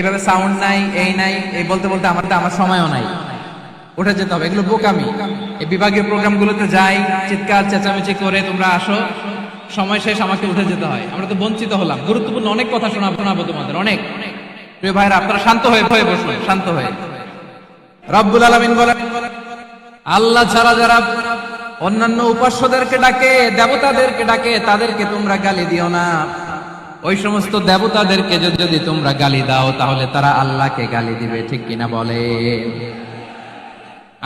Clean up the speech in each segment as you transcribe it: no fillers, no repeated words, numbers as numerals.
এভাবে সাউন্ড নাই, এই নাই, এই বলতে বলতে আমার সময়ও নাই, উঠে যেতে হবে। এগুলো বোকামি। এই বিভাগীয় প্রোগ্রামগুলোতে যাই, চিৎকার চেঁচামেচি করে তোমরা আসো, সময় শেষ, আমাকে উঠে যেতে হয়। আমরা তো বঞ্চিত হলাম। গুরুত্বপূর্ণ অনেক কথা শোনাবো তোমাদের, অনেক। প্রিয় ভাইরা, আপনারা শান্ত হয়ে বসুন, শান্ত হয়ে। রব্বুল আলামিন বলেন, আল্লাহ ছাড়া যারা অন্যান্য উপাস্যদেরকে ডাকে, দেবতাদেরকে ডাকে, তাদেরকে তোমরা গালি দিও না। ওই সমস্ত দেবতাদেরকে যদি তোমরা গালি দাও, তাহলে তারা আল্লাহকে গালি দিবে। ঠিক কিনা বলে?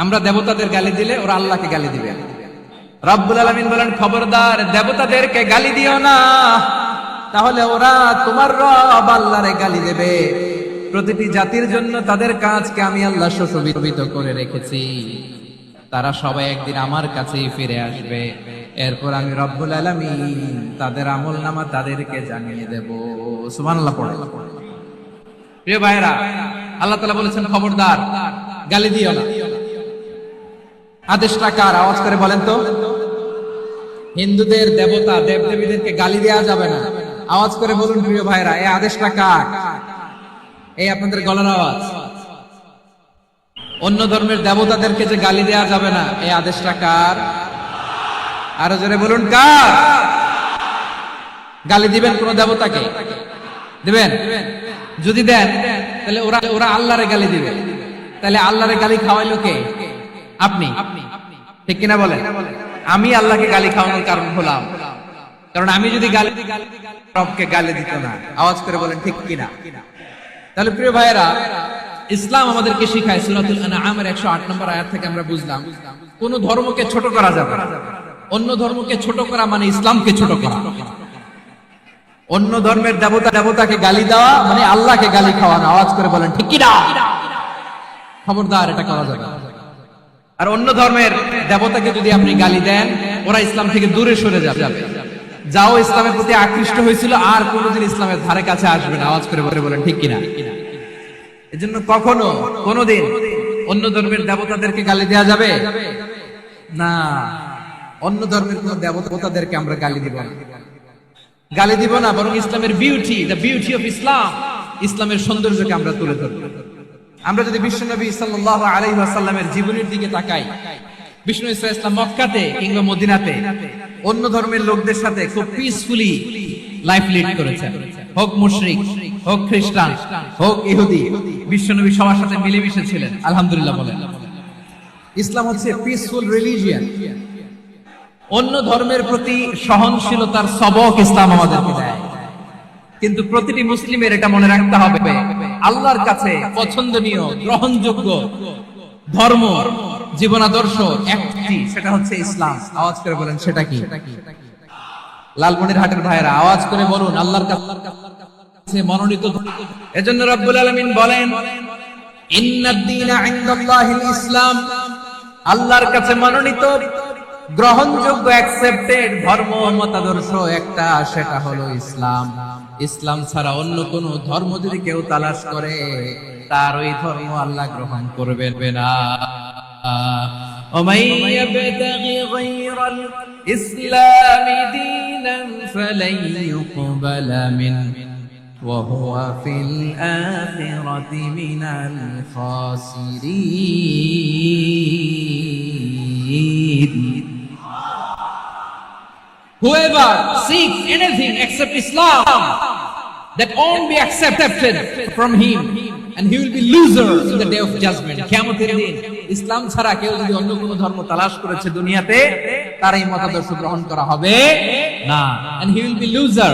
আমরা দেবতাদের গালি দিলে ওরা আল্লাহকে গালি দিবে। রব্বুল আলামিন বলেন, খবরদার দেবতাদেরকে গালি দিও না, তাহলে ওরা তোমার রব আল্লাহরে গালি দেবে। প্রতিটি জাতির জন্য তাদের কাজকে আমি আল্লাহ সুশোভিত করে রেখেছি। তারা সবাই একদিন আমার কাছেই ফিরে আসবে। এরপর আমি রব্বুল আলামিন তাদের আমলনামা তাদেরকে জানিয়ে দেব। সুবহানাল্লাহ পড়ে। প্রিয় ভাইরা, আল্লাহ তাআলা বলেছেন, খবরদার গালি দিও না। আদেশটা কার? আওয়াজ করে বলেন তো। হিন্দুদের দেবতা দেবদেবীদেরকে গালি দেওয়া যাবে না। আওয়াজ করে বলুন প্রিয় ভাইরা, এই আদেশটা কার? এই আপনাদের গলার আওয়াজ। অন্য ধর্মের দেবতাদেরকে যে গালি দেওয়া যাবে না, এই আদেশটা কার? আরো জোরে বলুন, কার? গালি দিবেন কোন দেবতাকে? দিবেন? যদি দেন, তাহলে ওরা আল্লাহরে গালি দিবে। তাহলে আল্লাহরে গালি খাওয়াইলো কে? আপনি। ঠিক কিনা বলেন? আমি আল্লাহকে গালি খাওয়ানোর কারণ হলাম। কারণ আমি যদি গালি রবকে গালি দিত না। আওয়াজ করে বলেন ঠিক কিনা? তাহলে প্রিয় ভাইয়েরা, ইসলাম আমাদেরকে শিখায়, সূরাতুল আনআমের 108 নম্বর আয়াত থেকে আমরা বুঝলাম, কোন ধর্মকে ছোট করা যাবে না। অন্য ধর্মকে ছোট করা মানে ইসলামকে ছোট করা। অন্য ধর্মের দেবতাকে গালি দেওয়া মানে আল্লাহকে গালি খাওয়ানো। আওয়াজ করে বলেন ঠিক কিনা? খবরদার, এটা করা যাবে না। আর অন্য ধর্মের দেবতাকে যদি আপনি গালি দেন, ওরা ইসলাম থেকে দূরে সরে যাবে। যাও ইসলামের প্রতি আকৃষ্ট হয়েছিল, আর কোনোদিন ইসলামের ধারে কাছে আসবে না। আওয়াজ করে বলেন ঠিক কিনা? এজন্য কখনো কোনোদিন অন্য ধর্মের দেবতাদেরকে গালি দেওয়া যাবে না। অন্য ধর্মের কোন দেবতাদেরকে আমরা গালি দিব না, গালি দিব না। বরং ইসলামের beauty, the beauty of Islam, ইসলামের সৌন্দর্যকে আমরা তুলে ধরব। আমরা যদি বিশ্বনবী সাল্লাল্লাহু আলাইহি ওয়াসাল্লামের জীবনের দিকে তাকাই, বিষ্ণু ইসলাম মক্কাতে কিংবা মদিনাতে অন্য ধর্মের লোকদের সাথে খুব পিসফুলি লাইফ লিড করেছেন। হোক মুশরিক, হোক খ্রিস্টান, হোক ইহুদি, বিশ্বনবী সবার সাথে মিলেমিশে ছিলেন। আলহামদুলিল্লাহ বলেন। ইসলাম হচ্ছে পিসফুল রিলিজিয়ন। অন্য ধর্মের প্রতি সহনশীলতার সবক ইসলাম আমাদেরকে দেয়। কিন্তু প্রতিটি মুসলিমের এটা মনে রাখতে হবে, আল্লাহর কাছে পছন্দনীয় গ্রহণযোগ্য ধর্ম, জীবনাদর্শ একটি, সেটা হচ্ছে ইসলাম। আওয়াজ করে বলেন সেটা কি? লালমনিরহাটের ভাইয়েরা, আওয়াজ করে বলুন আল্লাহর কাছে মনোনীত। এজন্য রব্বুল আলামিন বলেন, ইন্নাদ দীনা ইনদাল্লাহিল ইসলাম, আল্লাহর কাছে মনোনীত গ্রহণযোগ্য অ্যাকসেপ্টেড ধর্ম মতাদর্শ একটা, সেটা হলো ইসলাম। ইসলাম ছাড়া অন্য কোন ধর্ম যদি কেউ তালাশ করে, তার ওই ধর্ম আল্লাহ গ্রহণ করবে না। ومن يبتغي غير الإسلام دينا فلن يقبل منه وهو في الآخرة من الخاسرين. Whoever seeks anything except Islam, that won't be accepted from him, and he will be loser in the day of judgment. কিয়ামতের দিন ইসলাম ছাড়া কেউ যদি অন্য কোনো ধর্ম তালাশ করেছে দুনিয়াতে, তার এই মতাদর্শ গ্রহণ করা হবে না। and he will be loser,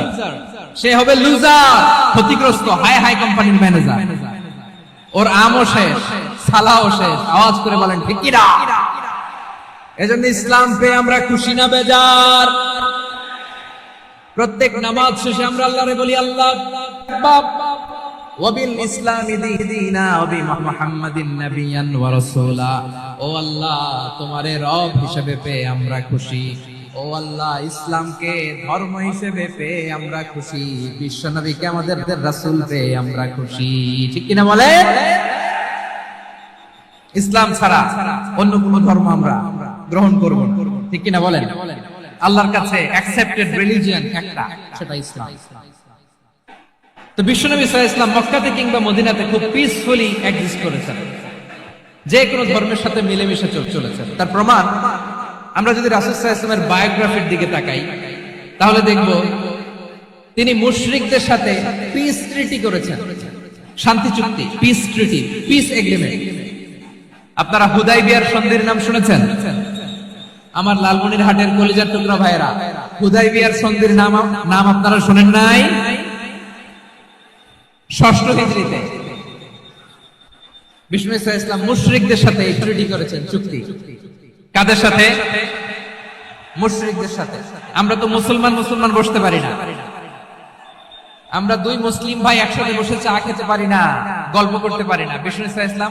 সে হবে লুজার, ক্ষতিগ্রস্ত। হাই হাই কোম্পানির ম্যানেজার, ওর আমও শেষ, সালাও শেষ। আওয়াজ করে বলেন ঠিক কি না? এজন্য ইসলাম পেয়ে আমরা খুশি না বেজার? প্রত্যেক নামাজ শেষে আমরা আল্লাহরে বলি, আল্লাহ ওয়াবিল ইসলামি দীনা ওয়া বি মুহাম্মাদিন নাবিয়ান ওয়া রাসূলা। ও আল্লাহ, তোমারে রব হিসেবে পেয়ে আমরা খুশি। ও আল্লাহ, ইসলামকে ধর্ম হিসেবে পেয়ে আমরা খুশি। বিশ্ব নবীকে আমাদের রাসূল পেয়ে আমরা খুশি। ঠিক কিনা বলে? ইসলাম ছাড়া অন্য কোন ধর্ম আমরা গ্রহণ করব না। ঠিক কিনা বলেন? আল্লাহর কাছে অ্যাকসেপ্টেড রিলিজিয়ন একটা, সেটা ইসলাম। তো বিশ্বনবী সাল্লাল্লাহু আলাইহি ওয়াসাল্লাম মক্কাতে কিংবা মদিনাতে খুব পিসফুলি এক্সিস্ট করেছেন, যে কোনো ধর্মের সাথে মিলেমিশে চলেছেন। তার প্রমাণ আমরা যদি রাসূল সাল্লাল্লাহু আলাইহি ওয়াসাল্লামের বায়োগ্রাফির দিকে তাকাই, তাহলে দেখব তিনি মুশরিকদের সাথে পিস ট্রিটি করেছেন, শান্তি চুক্তি, পিস ট্রিটি, পিস এগ্রিমেন্ট। আপনারা হুদাইবিয়ার সন্ধির নাম শুনেছেন? আমার লালমনিরহাটের কলিজার টুকরা ভাইয়েরা, হুদাইবিয়ার সন্ধির নাম আপনারা শুনেন নাই? ষষ্ঠ হিজরিতে বিষ্ণু ইসলাম মুশরিকদের সাথে এই ট্রিটি করেছেন, চুক্তি। কাদের সাথে? মুশরিকদের সাথে। আমরা তো মুসলমান বসতে পারি না, আমরা দুই মুসলিম ভাই একসাথে বসে চা খেতে পারি না, গল্প করতে পারি না। বিষ্ণু ইসলাম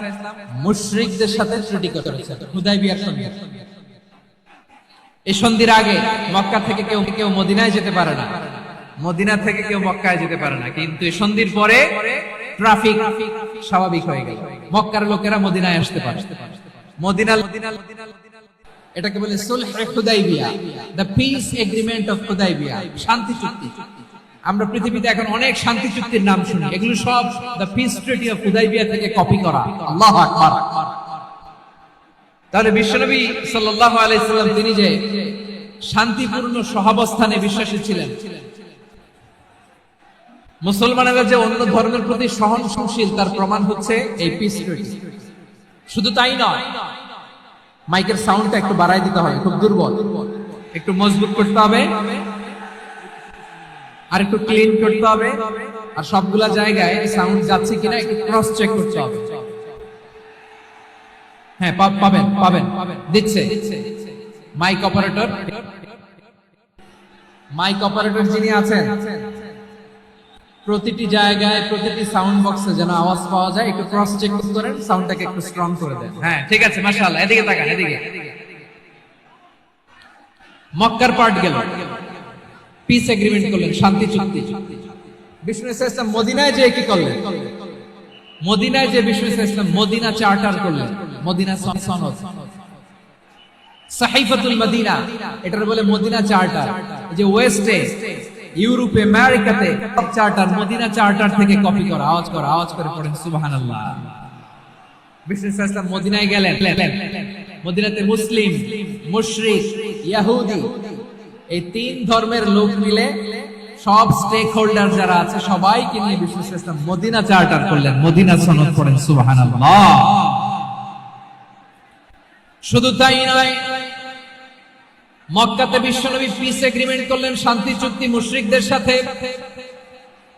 মুশরিকদের সাথে ট্রিটি করেছেন, হুদাইবিয়ার সন্ধি। এই সন্ধির আগে মক্কা থেকে কেউ মদিনায় যেতে পারে না, মদিনা থেকে কেউ মক্কায় যেতে পারে না। কিন্তু এই সন্ধির পরে ট্রাফিক স্বাভাবিক হয়ে গেল, মক্কার লোকেরা মদিনায় আসতে পারে। এটাকে বলে সুলহ Hudaybiyyah, the peace agreement of Hudaybiyyah, শান্তি চুক্তি। আমরা পৃথিবীতে এখন অনেক শান্তি চুক্তির নাম শুনি, এগুলো সব the piece treaty of Hudaibiya থেকে কপি করা। আল্লাহু আকবার। তাহলে বিশ্বনবী সাল্লাল্লাহু আলাইহি সাল্লাম তিনি যে শান্তিপূর্ণ সহাবস্থানে বিশ্বাসী ছিলেন, মুসলমানেরা যে অন্য ধর্মের প্রতি সহনশীল, তার প্রমাণ হচ্ছে এই পিস ট্রিটি। শুধু তাই নয়, মাইকের সাউন্ডটা একটু বাড়াই দিতে হবে, খুব দুর্বল, একটু মজবুত করতে হবে, আর একটু ক্লিন করতে হবে, আর সবগুলা জায়গায় সাউন্ড যাচ্ছে কিনা একটু ক্রস চেক করতে হবে। হ্যাঁ, পাবেন দিচ্ছে মাইক অপারেটর যিনি আছেন, প্রতিটি জায়গায় প্রতিটি সাউন্ড বক্সে যেন আওয়াজ পাওয়া যায়, একটু ক্রস চেক করেন, সাউন্ডটাকে একটু স্ট্রং করে দেন। হ্যাঁ, ঠিক আছে, মাশাআল্লাহ। এদিকে তাকান, এদিকে। মক্কার পার্ট গেল, পিস এগ্রিমেন্ট করলেন, শান্তি চুক্তি। বিষ্ণু ইসলাম মদিনায় যে কি করলেন? মদিনায় যে বিষ্ণু ইসলাম মদিনা চার্টার করলেন, মদিনা সনদ, সাহিফাতুল মদিনা, এটার বলে মদিনা চার্টার। যে ওয়েস্টে, ইউরোপে, আমেরিকাতে সব চার্টার মদিনা চার্টার থেকে কপি করা। আওয়াজ করে পড়েন সুবহানাল্লাহ। বিষ্ণু ইসলাম মদিনায় গেলেন, মদিনাতে মুসলিম, মুশরিক, ইহুদি, এই তিন ধর্মের লোক মিলে সব স্টেক হোল্ডার যারা আছে সবাইকে নিয়ে বিষ্ণু ইসলাম মদিনা চার্টার করলেন, মদিনা সনদ পড়েন সুবহানাল্লাহ। শুধু তাই নয়, মক্কাতে বিশ্বনবী পিস এগ্রিমেন্ট করলেন, শান্তি চুক্তি মুশরিকদের সাথে।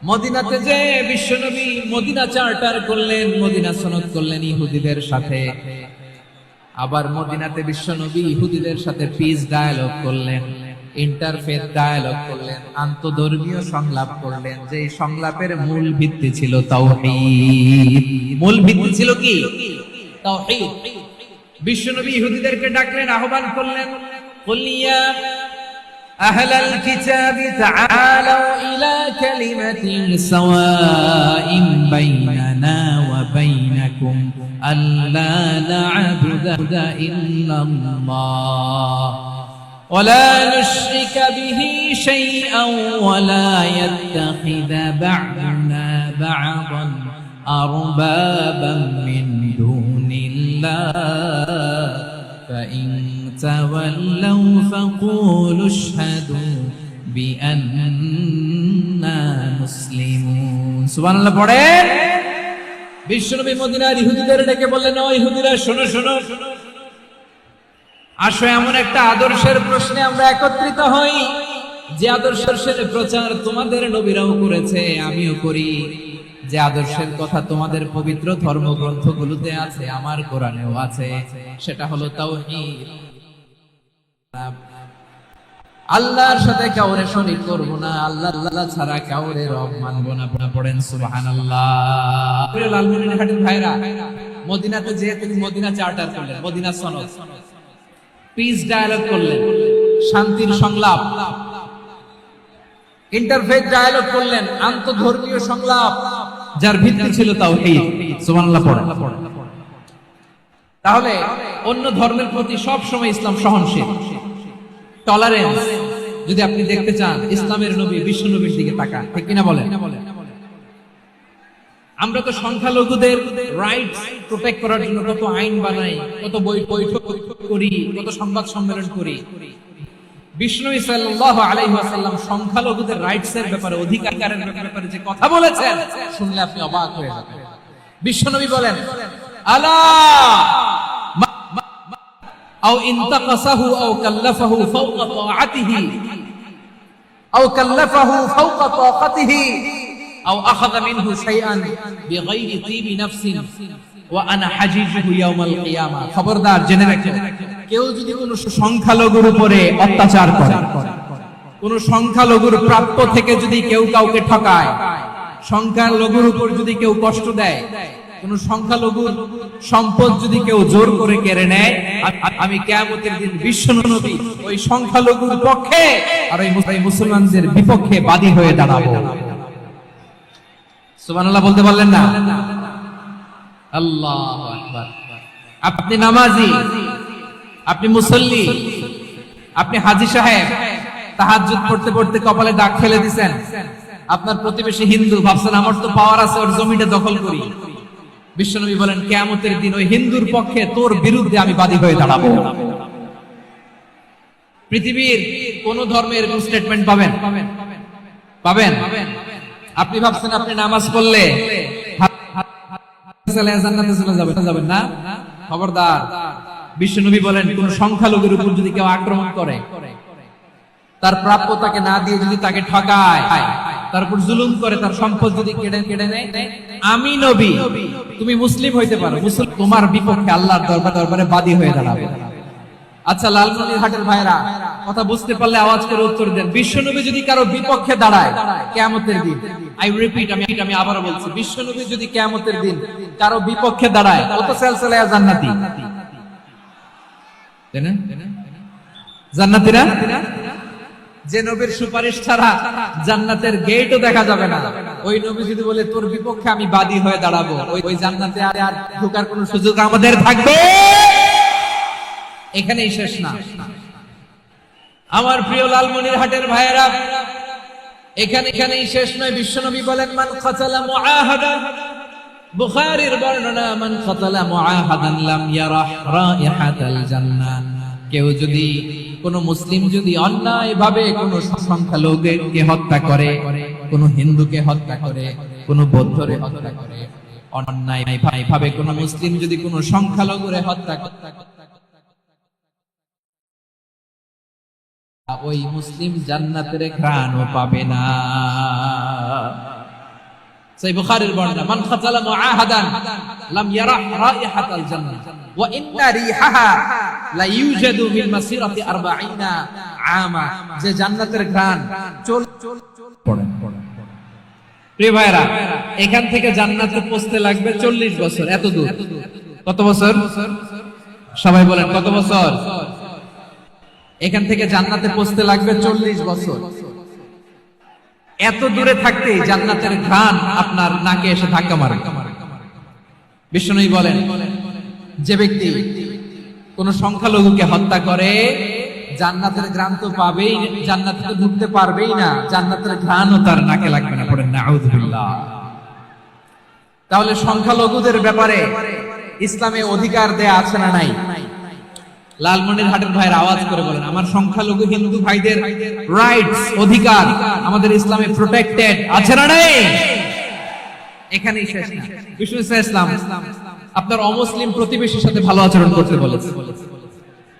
মদিনাতে যে বিশ্বনবী মদিনা চার্টার করলেন, মদিনা সনদ করলেন ইহুদিদের সাথে। আবার মদিনাতে বিশ্বনবী ইহুদিদের সাথে পিস ডায়ালগ করলেন, ইন্টারফেথ ডায়ালগ করলেন, আন্তধর্মীয় সংলাপ করলেন। যে সংলাপের মূল ভিত্তি ছিল তাওহীদ। মূল ভিত্তি ছিল কি? তাওহীদ। বিশ্বনবী ইহুদিদেরকে ডাকলেন, আহ্বান করলেন, قل يا أهل الكتاب تعالوا إلى كلمة سواء بيننا وبينكم ألا نعبد إلا الله ولا نشرك به شيئا ولا يتخذ بعضنا بعضا أربابا من دون الله فإن تولوا فقولوا اشهدوا بأننا مسلمون। সুবহানাল্লাহ পড়েন। বিশ্বনবী মদিনার ইহুদিদের ডেকে বললেন, ও ইহুদিরা, শোনো, আসো এমন একটা আদর্শের প্রশ্নে আমরা একত্রিত হই, যে আদর্শের প্রচার তোমাদের নবীরাও করেছে, আমিও করি, যে আদর্শের কথা তোমাদের পবিত্র ধর্মগ্রন্থগুলোতে আছে, আমার কোরআনেও আছে, সেটা হলো তাওহীদ। আল্লাহর সাথে কাউরে শরীক করব না, আল্লাহ ছাড়া কাউরে রব মানব না। পড়েন সুবহানাল্লাহ। লালমনিরহাটের ভাইরা, মদিনাতে যে তিনি মদিনা চার্টার করলেন, মদিনা সনদ, পিস ডায়ালগ করলেন, শান্তির সংলাপ, ইন্টারফেথ ডায়ালগ করলেন, আন্তধর্মীয় সংলাপ, যার ভিত্তি ছিল তাওহীদ। সুবহানাল্লাহ পড়েন। তাহলে অন্য ধর্মের প্রতি সব সময় ইসলাম সহনশীল, টলারেন্স। যদি আপনি দেখতে চান ইসলামের নবী বিশ্ব নবীর দিকে তাকান, ঠিক কিনা বলেন? আমরা তো সংখ্যালঘুদের রাইটস প্রোটেক্ট করার জন্য কত আইন বানাই, কত বৈঠক করি, কত সংবাদ সম্মেলন করি। বিষ্ণু সাল্লাল্লাহু আলাইহি ওয়াসাল্লাম সংখ্যালঘুদের রাইটস এর ব্যাপারে, অধিকারের ব্যাপারে যে কথা বলেছেন, শুনলে আপনি অবাক হয়ে যাবেন। বিশ্বনবী বলেন, আলা আও ইনতাকাসাহু আও কাল্লাফাহু ফাওকা তাআতিহি আও কাল্লাফাহু ফাওকা তাকাতিহি আও আখাযা মিনহু শাইআন বিগাইরি তিবি নাফসিন ওয়া আনা হাজিজুহু ইয়াউমাল কিয়ামা। খবরদার, জেনে রাখো, কেউ যদি কোনো সংখ্যালঘুর উপরে অত্যাচার করে, কোন সংখ্যালঘুর প্রাপ্য থেকে যদি কেউ কাউকে ঠকায়, সংখ্যালঘুর উপর যদি কেউ কষ্ট দেয়, কোন সংখ্যালঘুর সম্পদ যদি কেউ জোর করে কেড়ে নেয়, আমি কিয়ামতের দিন বিশ্বনবী ওই সংখ্যালঘুর পক্ষে আর ওই মুসলমানদের বিপক্ষে বাদী হয়ে দাঁড়াবো। সুবহানাল্লাহ বলতে পারলেন না? আল্লাহু আকবার। আপনি নামাজি, আপনি মুসল্লি, আপনি হাজী সাহেব, তাহাজ্জুদ পড়তে পড়তে কপালে দাগ ফেলে দিবেন, আপনার প্রতিবেশী হিন্দু, ভাবছেন আমার তো পাওয়ার আছে, ওর জমিটা দখল করি। বিশ্বনবী বলেন, কিয়ামতের দিন ওই হিন্দুর পক্ষে তোর বিরুদ্ধে আমি বাদী হয়ে দাঁড়াবো। পৃথিবীর কোন ধর্মের কোন স্টেটমেন্ট পাবেন? পাবেন? আপনি ভাবছেন আপনি নামাজ পড়লে জান্নাতে চলে যাবেন না? খবরদার। বিশ্বনবী বলেন, কোন সংখ্যালঘুর উপর যদি কেউ আক্রমণ করে, তার প্রাপ্য তাকে না দিয়ে যদি তাকে ঠকায়, তার উপর জুলুম করে, তার সম্পদ যদি কেড়ে নেয়, আমি নবী, তুমি মুসলিম হইতে পারো, তোমার বিপক্ষে আল্লাহর দরবারে বাদী হয়ে দাঁড়াবে। আচ্ছা, লালমনিরহাটের ভাইরা, কথা বুঝতে পারলে আওয়াজ করে উত্তর দেন। বিশ্বনবী যদি কারো বিপক্ষে দাঁড়ায় কিয়ামতের দিন, আই রিপিট, আমি আবারও বলছি, বিশ্বনবী যদি কিয়ামতের দিন কারো বিপক্ষে দাঁড়ায়, ও তো সেলসেলায়া জান্নাতি, তাই না? জান্নাতীরা, যে নবীর সুপারিশ ছাড়া জান্নাতের গেটও দেখা যাবে না, ওই নবী যদি বলে তোর বিপক্ষে আমি বাদী হয়ে দাঁড়াবো, ওই জান্নাতে আর ঢোকার কোনো সুযোগ আমাদের থাকবে? এখানেই শেষ না আমার প্রিয় লালমনিরহাটের ভাইয়েরা, এখানেই শেষ নয়। বিশ্বনবী বলেন, মান কাতালা মুআহাদা, বুখারীর বর্ণনা, মান কাতালা মুআহাদান লাম ইয়ারাহ রাইহাতাল জান্নাহ। কেউ যদি, কোন মুসলিম যদি অন্যায় ভাবে কোন সংখ্যালঘুকে হত্যা করে, কোন হিন্দুকে হত্যা করে, কোন বৌদ্ধরে হত্যা করে, অন্যায় ভাবে কোন মুসলিম যদি কোন সংখ্যালঘুরে হত্যা করে, ওই মুসলিম জান্নাতের ঘ্রাণও পাবে না। সেই বুখারীর বর্ণনা, মান খাতালা মুআহাদান লাম ইয়ারাহ রাইহাতাল জান্নাহ ওয়া ইন্না রিহাহা লা ইউজাদু মিন মাসিরাতি 40 আমা। যে জান্নাতের ঘ্রাণ চল পড়ে। প্রিয় ভাইরা, এখান থেকে জান্নাতে পৌঁছতে লাগবে 40 বছর। এত দূর। কত বছর? সবাই বলেন, কত বছর? এখান থেকে জান্নাতে পৌঁছতে লাগবে 40 বছর। এত দূরে থাকতেই জান্নাতের ঘ্রাণ আপনার নাকে এসে ধাক্কা মারে। বিশ্বনবী বলেন, যে ব্যক্তি কোন সংখ্যালঘুকে হত্যা করে, জান্নাতের ঘ্রাণ তো পাবেই, জান্নাতে তো ঢুকতে পারবেই না, জান্নাতের ঘ্রাণও তার নাকে লাগবে না। পড়েন নাউযুবিল্লাহ। তাহলে সংখ্যালঘুদের ব্যাপারে ইসলামে অধিকার দেয়া আছে না নাই? লালমনিরহাটের ভাইয়ের আওয়াজ করে বলেন, আমার সংখ্যালঘু হিন্দু ভাইদের রাইটস, অধিকার আমাদের ইসলামে প্রোটেক্টেড আছে না নাই? এখানেই শেষ না। বিষ্ণু ইসলাম আপনার অমুসলিম প্রতিবেশীর সাথে ভালো আচরণ করতে বলেছে।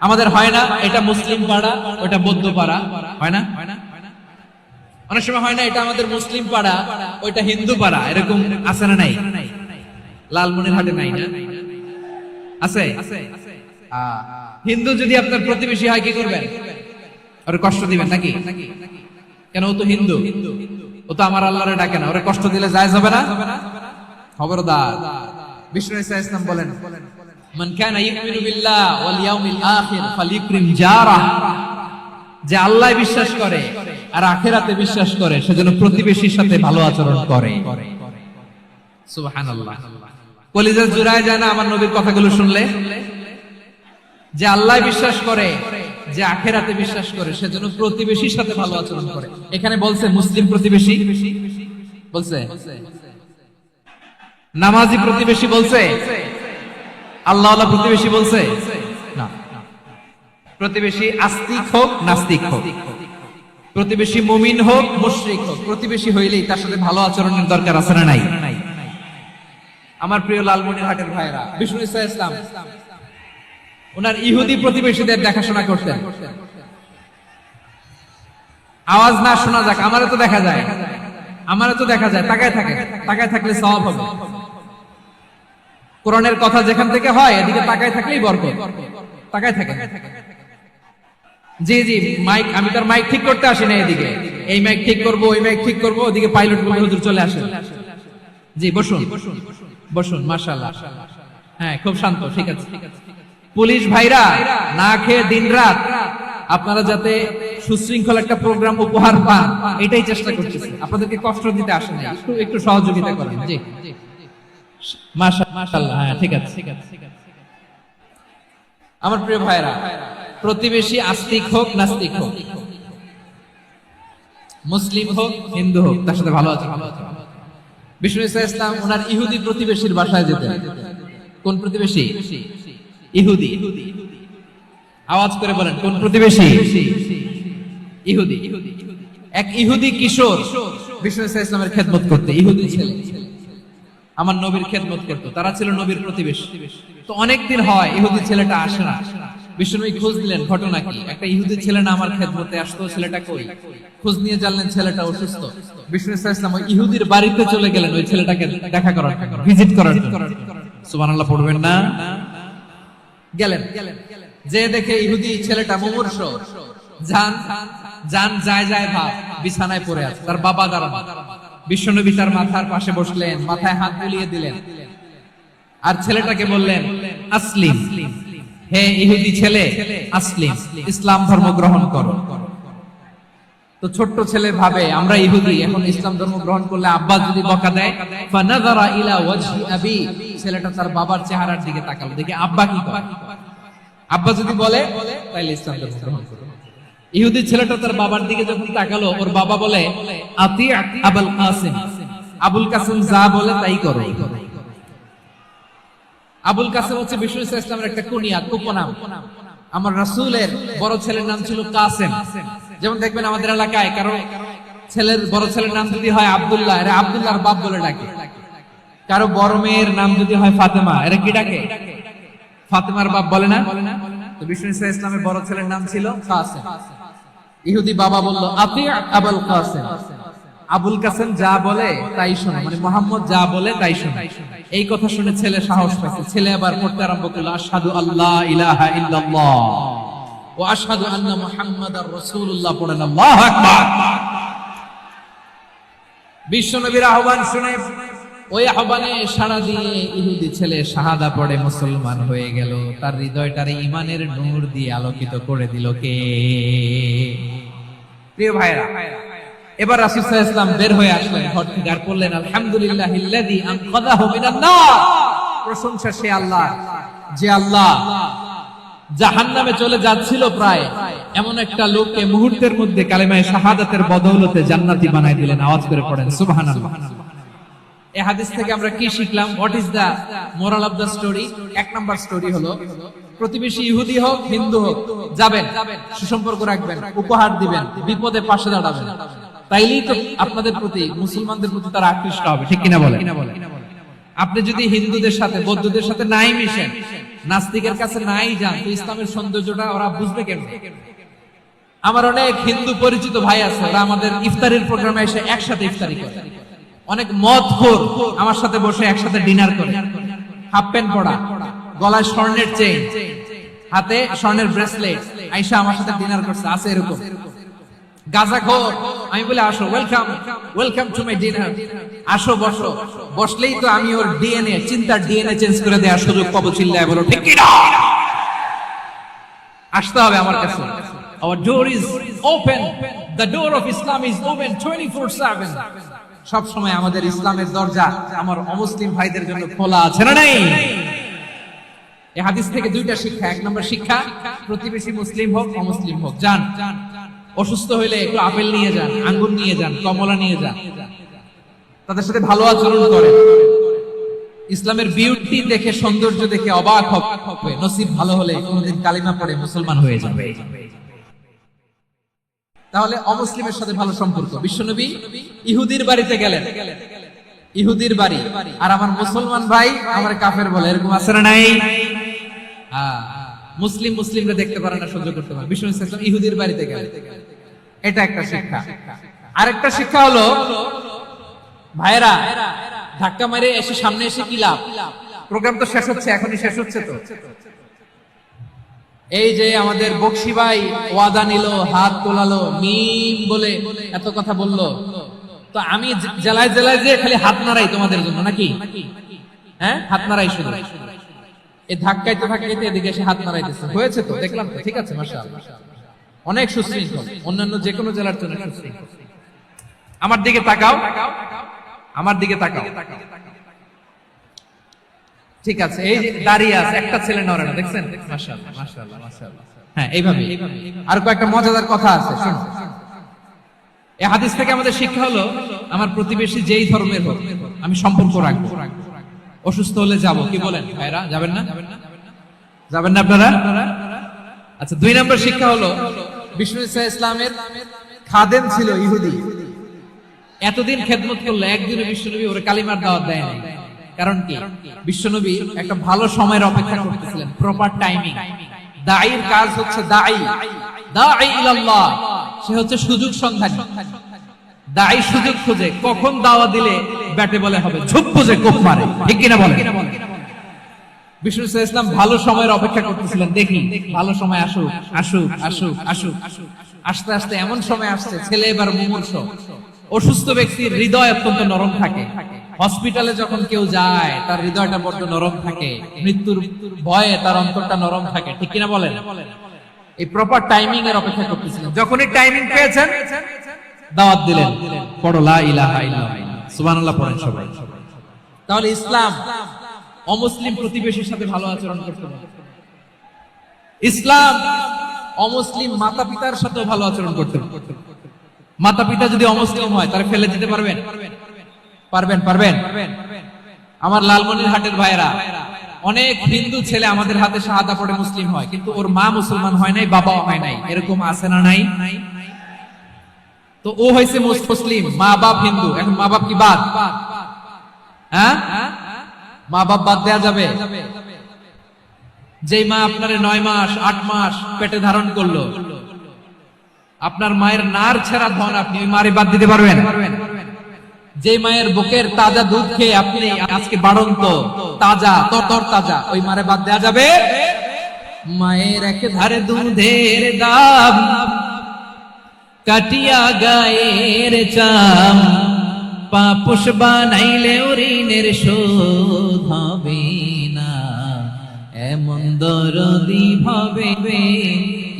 আমাদের হয় না, এটা মুসলিম পাড়া, ওটা বৌদ্ধ পাড়া, হয় না? অনেক সময় হয় না, এটা আমাদের মুসলিম পাড়া, ওইটা হিন্দু পাড়া, এরকম আছে না নাই? লালমনিরহাটে নাই না? আছে? হিন্দু যদি আপনার প্রতিবেশী হয়, কি করবেন? ওরে কষ্ট দিবেন নাকি? কেন? ও তো হিন্দু, ও তো আমার আল্লাহরে ডাকে না, ওরে কষ্ট দিলে জায়েজ হবে না? খবরদার। বিষ্ণু ইসলাম বলেন, মান কানা ইউমিনু বিল্লাহ ওয়াল ইয়াউমিল আখির ফালিকরিম জারাহ। যে আল্লাহ বিশ্বাস করে আর আখিরাতে বিশ্বাস করে, সেজন্য প্রতিবেশীর সাথে ভালো আচরণ করে। সুবহানাল্লাহ। কলিজা জুড়ায় যায় না আমার নবীর কথাগুলো শুনলে? যে আল্লাহ বিশ্বাস করে, যে আখিরাতে বিশ্বাস করে, সেজন্য প্রতিবেশীর সাথে ভালো আচরণ করে। এখানে বলছে মুসলিম প্রতিবেশী, বলছে নামাজি প্রতিবেশী বলছে? আল্লাহওয়ালা প্রতিবেশী বলছে? না। প্রতিবেশী আস্তিক হোক নাস্তিক হোক, প্রতিবেশী মুমিন হোক মুশরিক হোক, প্রতিবেশী হইলেই তার সাথে ভালো আচরণের দরকার আছে না নাই? আমার প্রিয় লালমনিরহাটের ভাইরা, বিষ্ণু ঈসা ইসলাম ওনার ইহুদি প্রতিবেশীদের দেখাশোনা করতেন। আওয়াজ না শোনা যাক, আমারও তো দেখা যায়, আমারও তো দেখা যায়। তাকায় থাকে, তাকায় থাকলে সওয়াব হবে। কোরআনের কথা যেখান থেকে হয় এদিকে তাকায় থাকলেই বরকত। তাকায় থাকে। জি জি, মাইক, আমি তার মাইক ঠিক করতে আসি না এদিকে, এই মাইক ঠিক করব ওই মাইক ঠিক করব, ওদিকে পাইলট বলে হুজুর চলে আসেন। জি বসুন বসুন, মাশাআল্লাহ। হ্যাঁ খুব শান্ত, ঠিক আছে। পুলিশ ভাইরা না খেয়ে দিনরাত আপনারা যাতে সুশৃঙ্খল একটা প্রোগ্রাম উপহার পান এটাই চেষ্টা করতেছে, আপনাদেরকে কষ্ট দিতে আসে না, একটু একটু সহযোগিতা করেন। জি মাশাআল্লাহ, হ্যাঁ ঠিক আছে। আমার প্রিয় ভাইরা, প্রতিবেশী আস্তিক হোক নাস্তিক হোক, মুসলিম হোক হিন্দু হোক, তার সাথে ভালো আছে। বিষ্ণু ঈসা ইসলাম ওনার ইহুদি প্রতিবেশীর বাসায় যেতেন। কোন প্রতিবেশী? ইহুদি। আওয়াজ করে বলেন, কোন প্রতিবেশী? ইহুদি। এক ইহুদি কিশোর বিষ্ণু ঈসা ইসলামের খেদমত করতে, ইহুদি ছেলে আমার নবীর খেদমত করতো, তারা ছিল নবীর প্রতিবেশী। তো অনেকদিন হয় ইহুদি ছেলেটা আসে না। বিষ্ণুনবী খোঁজ দিলেন, ঘটনা কি? একটা ইহুদি ছেলে না আমার খেদমতে আসতো, ছেলেটা কই? খোঁজ নিয়ে জানলেন ছেলেটা অসুস্থ। বিষ্ণু ঈসা ইসলাম ওই ইহুদির বাড়িতে চলে গেলেন ওই ছেলেটাকে দেখা করার, ভিজিট করার জন্য। সুবহানাল্লাহ পড়বেন না? গেলেন, যে দেখে ইহুদি ছেলেটা মুমূর্ষ, জান জান যায় যায় ভাব, বিছানায় পড়ে আছে, তার বাবা দাঁড়ানো। বিশ্বনবী তার মাথার পাশে বসলেন, মাথায় হাত বুলিয়ে দিলেন, আর ছেলেটাকে বললেন আসলিম, হে ইহুদি ছেলে আসলিম, ইসলাম ধর্ম গ্রহণ করো। তো ছোট্ট ছেলে ভাবে আমরা ইহুদি, এখন ইসলাম ধর্ম গ্রহণ করলে আব্বা যদি বকা দেয়, ফানাযারা ইলা ওয়াজহি আবি, ছেলেটা তার বাবার চেহারার দিকে তাকালো, দেখে আব্বা কি করে। আব্বা যদি বলে তাইলে ইসলাম ধর্ম গ্রহণ করো। ইহুদি ছেলেটা তার বাবার দিকে যখন তাকালো, ওর বাবা বলে আতি আবুল কাসিম, আবুল কাসিম যা বলে তাই করো। আবুল কাসিম হচ্ছে বিষ্ণু ঈসা ইসলামের একটা কুনিয়াত, উপনাম। আমার রাসূলের বড় ছেলের নাম ছিল কাসেম। যেমন দেখবেন আমাদের এলাকায় কারো ছেলের বড় ছেলের নাম যদি হয় আব্দুল্লাহ, এরা আব্দুল্লাহর বাপ বলে ডাকে। কারো বড় মেয়ের নাম যদি হয় ফাতেমা, এরা কি ডাকে? ফাতেমার বাপ বলে না? তো বিষ্ণু ঈসা ইসলামের বড় ছেলের নাম ছিল কাসেম। ইহুদি বাবা বলল আতি আবুল কাসেম, আবুল কাসেম যা বলে তাই শোনো, মানে মুহাম্মদ যা বলে তাই শোনো। এই কথা শুনে ছেলে সাহস পাইছে, ছেলে আবার পড়তে আরম্ভ করলো আশহাদু আল্লা ইলাহা ইল্লাল্লাহ ওয়া আশহাদু আন্না মুহাম্মাদার রাসূলুল্লাহ, পড়েন আল্লাহু আকবার। বিশ্বনবীর আহ্বান শুনে ওই আহ্বানে সাড়া দিয়ে ইহুদি ছেলে শাহাদা পড়ে মুসলমান হয়ে গেল। তার হৃদয়টারে ঈমানের নূর দিয়ে আলোকিত করে দিল কে? প্রিয় ভাইরা, এবার রাসূল সাল্লাল্লাহু আলাইহি ওয়াসাল্লাম বের হয়ে আসলেন ঘর থেকে, আর বললেন আলহামদুলিল্লাহিল্লাযী আনকাযাহু মিনান নার, প্রশংসা সে আল্লাহ যে আল্লাহ জাহান্নামে চলে যাচ্ছিল প্রায় এমন একটা লোককে মুহূর্তের মধ্যে কালেমায়ে শাহাদাতের বদৌলতে জান্নাতি বানায় দিলেন। আওয়াজ করে পড়েন সুবহানাল্লাহ। এই হাদিস থেকে আমরা কি শিখলাম? What is the moral of the story? এক নাম্বার স্টোরি হলো, প্রতিবেশী ইহুদি হোক হিন্দু হোক, যাবেন, সুসম্পর্ক রাখবেন, উপহার দিবেন, বিপদে পাশে দাঁড়াবেন, তাইলেই তো আপনাদের প্রতি, মুসলমানদের প্রতি তারা আকৃষ্ট হবে, ঠিক কিনা বলেন? আপনি যদি হিন্দুদের সাথে বৌদ্ধদের সাথে নাই মিশেন, নাস্তিকের কাছে নাই যান, তো ইসলামের সৌন্দর্যটা ওরা বুঝবে কেমনে? আমার অনেক হিন্দু পরিচিত ভাই আছে, ওরা আমাদের ইফতারের প্রোগ্রামে এসে একসাথে ইফতারি করে। অনেক মদখোর আমার সাথে বসে একসাথে ডিনার করে, হাফ প্যান্ট পরা, গলায় স্বর্ণের চেইন, হাতে স্বর্ণের ব্রেসলেট, আয়েশা আমার সাথে ডিনার করছে, আছে এরকম। গাঁজাখোর, আমি বলে আসো, welcome welcome to my dinner, আসো বসো, বসলেই তো আমি ওর ডিএনএ, চিন্তার ডিএনএ চেঞ্জ করে দেওয়ার সুযোগ পাবো। চিল্লায় বলো ঠিক কি না? আসতে হবে আমার কাছে। Our door is open, the door of Islam is open 24/7. সব সময় আমাদের ইসলামের দরজা আমার অমুসলিম ভাইদের জন্য খোলা আছে না নাই? এই হাদিস থেকে দুইটা শিক্ষা। এক নম্বর শিক্ষা, প্রতিবেশী মুসলিম হোক অমুসলিম হোক, যান, অসুস্থ হইলে একটু আপেল নিয়ে যান, আঙ্গুর নিয়ে যান, কমলা নিয়ে যান, তাদের সাথে ভালো আচরণ করেন। ইসলামের বিউটি দেখে, সৌন্দর্য দেখে অবাক হবে, নসিব ভালো হলে কোনদিন কালিমা পড়ে মুসলমান হয়ে যাবে। তাহলে অমুসলিমের সাথে ভালো সম্পর্ক। বিশ্বনবী ইহুদির বাড়িতে গেলেন, ইহুদির বাড়ি, আর আমার মুসলমান ভাই আমার কাফের বলে, এরকম আছে না নাই? মুসলিম মুসলিমরা দেখতে পারে না, সহ্য করতে পারে। বিশ্বনবী সাল্লাল্লাহু আলাইহি ওয়াসাল্লাম ইহুদির বাড়িতে গেলেন, এটা একটা শিক্ষা। আরেকটা শিক্ষা হলো, ভাইরা ধাক্কা মেরে এসে সামনে এসে কি লাভ? প্রোগ্রাম তো শেষ হচ্ছে, এখনই শেষ হচ্ছে। তো এই যে আমাদের বকশি ভাই ওয়াদা নিল, হাত তোলালো, মিম বলে এত কথা বললো, তো আমি জেলায় জেলায় যে খালি হাত নাড়াই তোমাদের জন্য নাকি? হ্যাঁ, হাত নাড়াই শুধু। এই ধাক্কাইতে ধাক্কাইতে এদিকে এসে হাত নাড়াইতেছে, হয়েছে তো, দেখলাম তো, ঠিক আছে, মাশাআল্লাহ, অনেক সুশৃঙ্খল, অন্যান্য যে কোনো জেলার জন্য সুশৃঙ্খল। আমার দিকে তাকাও, আমার দিকে তাকাও, ঠিক আছে। এই যে দাঁড়িয়ে আছে, একটা ছেলে নড়ে না, দেখছেন? মাশাআল্লাহ, মাশাআল্লাহ, মাশাআল্লাহ। হ্যাঁ, এইভাবে। আর কয়েকটা মজাদার কথা আছে, শুনুন। এই হাদিস থেকে আমাদের শিক্ষা হলো, আমার প্রতিবেশী যেই ধর্মের হোক আমি সম্পর্ক রাখবো। অসুস্থ হলে যাব, কি বলেন ভাইরা? যাবেন না? যাবেন না আপনারা? আচ্ছা, 2 নম্বর শিক্ষা হলো, বিষ্ণু ইসলামের খাদেম ছিল ইহুদি, এতদিন খেদমত করলো, একদিনে বিশ্বনবী ওরে কালিমার দাওয়াত দেয় নাই। কারণ কি? বিশ্বনবী একটা ভালো সময়ের অপেক্ষা করতেছিলেন, প্রপার টাইমিং। দাঈর কাজ হচ্ছে দাঈ ইলাল্লাহ, সে হচ্ছে সুযোগ সন্ধানী। দাঈ সুযোগ খোঁজে, কখন দাওয়া দিলে ব্যাটে বলে হবে, ঝুপ বুঝে কোপ মারে, ঠিক কিনা বলেন? বিষ্ণু ইসলাম ভালো সময়ের অপেক্ষা করতেছিলেন, দেখি ভালো সময় আসুক আসুক আসুক আসুক। আস্তে আস্তে এমন সময় আসছে, ছেলে এবার মুমূর্ষ। অসুস্থ ব্যক্তির হৃদয় অত্যন্ত নরম থাকে, হসপিটালে যখন কেউ যায় তার হৃদয়টা বড্ড নরম থাকে, মৃত্যুর ভয়ে তার অন্তরটা নরম থাকে, ঠিক কিনা বলেন? এই প্রপার টাইমিং এর অপেক্ষা করতেছিলেন, যখনই টাইমিং পেয়েছেন দাওয়াত দিলেন, পড়ো লা ইলাহা ইল্লাল্লাহ, সুবহানাল্লাহ পড়েন সবাই। তাহলে ইসলাম অমুসলিম প্রতিবেশীর সাথে ভালো আচরণ করতে হবে। ইসলাম অমুসলিম মাতা পিতার সাথে ভালো আচরণ করতে হবে। মাতা পিতা যদি অমুসলিম হয় তাহলে ফেলে দিতে পারবেন? পারবেন? পারবেন? আমার লালমনিরহাটের ভাইরা, অনেক হিন্দু ছেলে আমাদের হাতে শাহাদা পড়ে মুসলিম হয়, কিন্তু ওর মা মুসলমান হয় নাই, বাবাও হয় নাই, এরকম আছে না নাই? তো ও হয়েছে মুসলিম, মা বাপ হিন্দু, এখন মা বাপ কি বাদ? হ্যাঁ, মা বাপ বাদ দেয়া যাবে? যেই মা আপনারে 9 মাস 8 মাস পেটে ধারণ করলো, আপনার মায়ের নার ছেঁড়া ধন, আপনি ওই মারে বাদ দিতে পারবেন? যে মায়ের বুকের তাজা দুধ খেয়ে আপনি আজকে বাড়ন্ত তাজা তর তাজা, ওই মারে বাদ দেয়া যাবে? মায়ের এক ধারে দুধের দাম, কাটিয়া গায়ের চাম, পাপোশ বানাইলে ঋণের শোধ হবে না, এমন দরদি ভাবে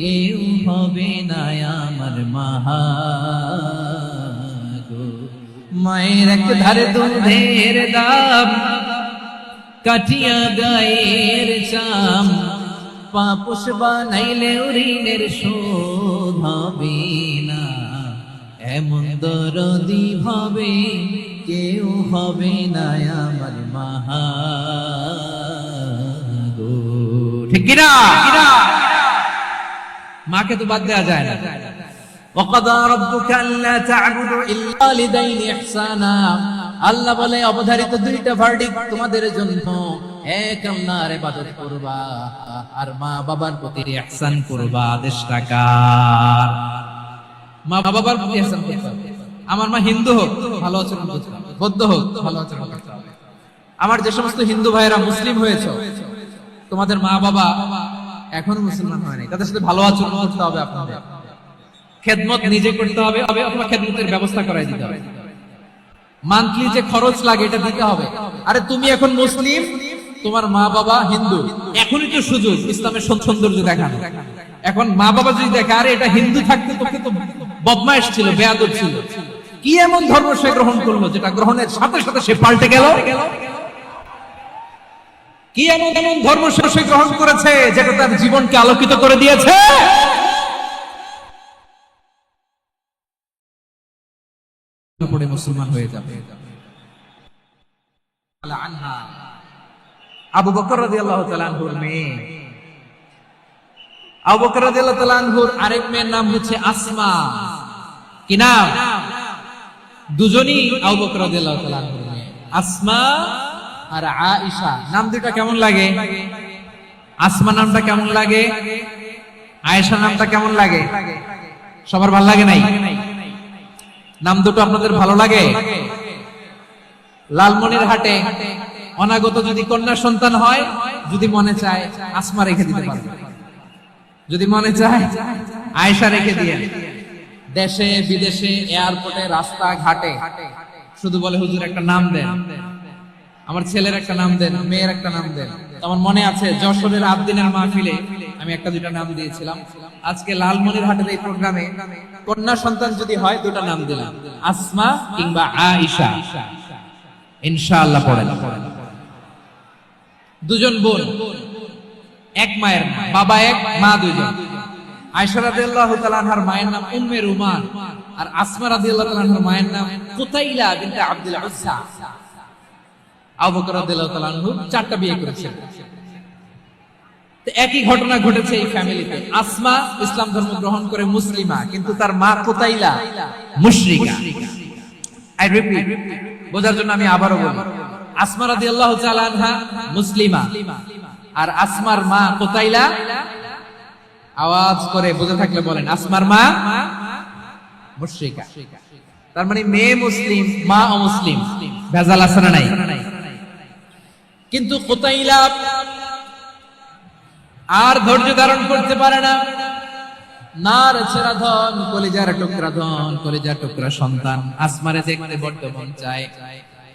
কেউ হবে না আমার মাহা গো। মায়ের এক ধারে দুধের দাম, কাটিয়া গায়ের চাম, পাপোশ বানাইলে ঋণের শোধ হবে না, এমন দরদি ভাবে কেউ হবে না আমার মাহা গো, ঠিক কিনা? মাকে তো বাদ দেওয়া যায় না। وَقَضَى رَبُّكَ أَلَّا تَعْبُدُوا إِلَّا وَالِدَيْنِ إِحْسَانًا, আল্লাহ বলে অবধারিত 2টা ভার্ডিক্ট তোমাদের জন্য, এক আল্লাহর ইবাদত করবা আর মা বাবার প্রতি ইহসান করবা। আদেশটা কার? মা বাবার প্রতি ইহসান করতে হবে। আমার মা হিন্দু হোক ভালো আচরণ করতে হবে, বৌদ্ধ হোক ভালো আচরণ করতে হবে। আমার যে সমস্ত হিন্দু ভাইয়েরা মুসলিম হয়েছে, তোমাদের মা বাবা এখনো মুসলমান হয়নি, তাদের সাথে ভালো আচরণ করতে হবে। আপনাদের খেদমত নিজে করতে হবে, অথবা খেদমতের ব্যবস্থা করাই দিতে হবে। মান্থলি যে খরচ লাগে এটা দিতে হবে। আরে তুমি এখন মুসলিম, তোমার মা বাবা হিন্দু, এখনই তো সুযোগ ইসলামের সৌন্দর্য দেখানো। এখন মা বাবা যদি দেখে আরে এটা হিন্দু থাকতে তোকে তো বদমাইশ ছিল, বেয়াদব ছিল, কি এমন ধর্ম সে গ্রহণ করলো যেটা গ্রহণের সাথে সাথে সে পাল্টে গেল? কি এমন ধর্ম সে গ্রহণ করেছে যেটা তার জীবনকে আলোকিত করে দিয়েছে? পড়ে মুসলমান হয়ে যাবে। আবু বকর রাদিয়াল্লাহু তাআলা আনহুর মেয়ে। আবু বকর রাদিয়াল্লাহু তাআলা আনহুর আরেক মেয়ের নাম হচ্ছে আসমা। কি নাম? দুজনই আবু বকর রাদিয়াল্লাহু তাআলা আনহুর মেয়ে, আসমা আর আয়েশা। নাম দুটো কেমন লাগে? আসমা নামটা কেমন লাগে? আয়েশা নামটা কেমন লাগে? সবার ভালো লাগে নাই? নাম দুটো আপনাদের ভালো লাগে? লালমনিরহাটে অনাগত যদি কন্যা সন্তান হয়, যদি মনে চায় আসমা রেখে দিতে পারবে, যদি মনে চায় আয়েশা রেখে দিয়ে। দেশে বিদেশে এয়ারপোর্টে রাস্তা ঘাটে শুধু বলে হুজুর একটা নাম দেন, আমার ছেলের একটা নাম দেন, মেয়ের একটা নাম দেন। আমার মনে আছে যশোরের আবদিনের মাহফিলে আমি একটা দুটা নাম দিয়েছিলাম। আজকে লালমনিরহাটের এই প্রোগ্রামে কন্যা সন্তান যদি হয় দুটো নাম দিলাম, আসমা কিংবা আয়েশা। ইনশাআল্লাহ পড়েন। দুজন বোন, এক মায়ের, বাবা এক, মা দুইজন। আয়েশা রাদিয়াল্লাহু তাআলা আনহার মায়ের নাম উম্মে রুমান, আর আসমা রাদিয়াল্লাহু তাআলা আনহার মায়ের নাম কুতাইলা বিনতে আব্দুল উজ্জা। আবু বকর রাদিয়াল্লাহু তাআলা আনহু চারটা বিয়ে করেছেন। তো একই ঘটনা ঘটেছে এই ফ্যামিলিতে। আসমা ইসলাম ধর্ম গ্রহণ করে মুসলিমা, কিন্তু তার মা কুতাইলা মুশরিকা। আই রিপিট, বোঝার জন্য আমি আবারও বলি, আসমা রাদিয়াল্লাহু তাআলা আনহা মুসলিমা, আর আসমার মা কুতাইলা, আওয়াজ করে বুঝে থাকলে বলেন, আসমার মা মুশরিকা। তার মানে মেয়ে মুসলিম, মা অমুসলিম। ভেজাল আছে না নাই? কিন্তু কুতাইলা আর ধৈর্য ধারণ করতে পারে না। নার ছেড়া ধন, কলিজার টুকরা ধন, কলিজার টুকরা সন্তান আসমারে দেখতে বড্ড মন চায়।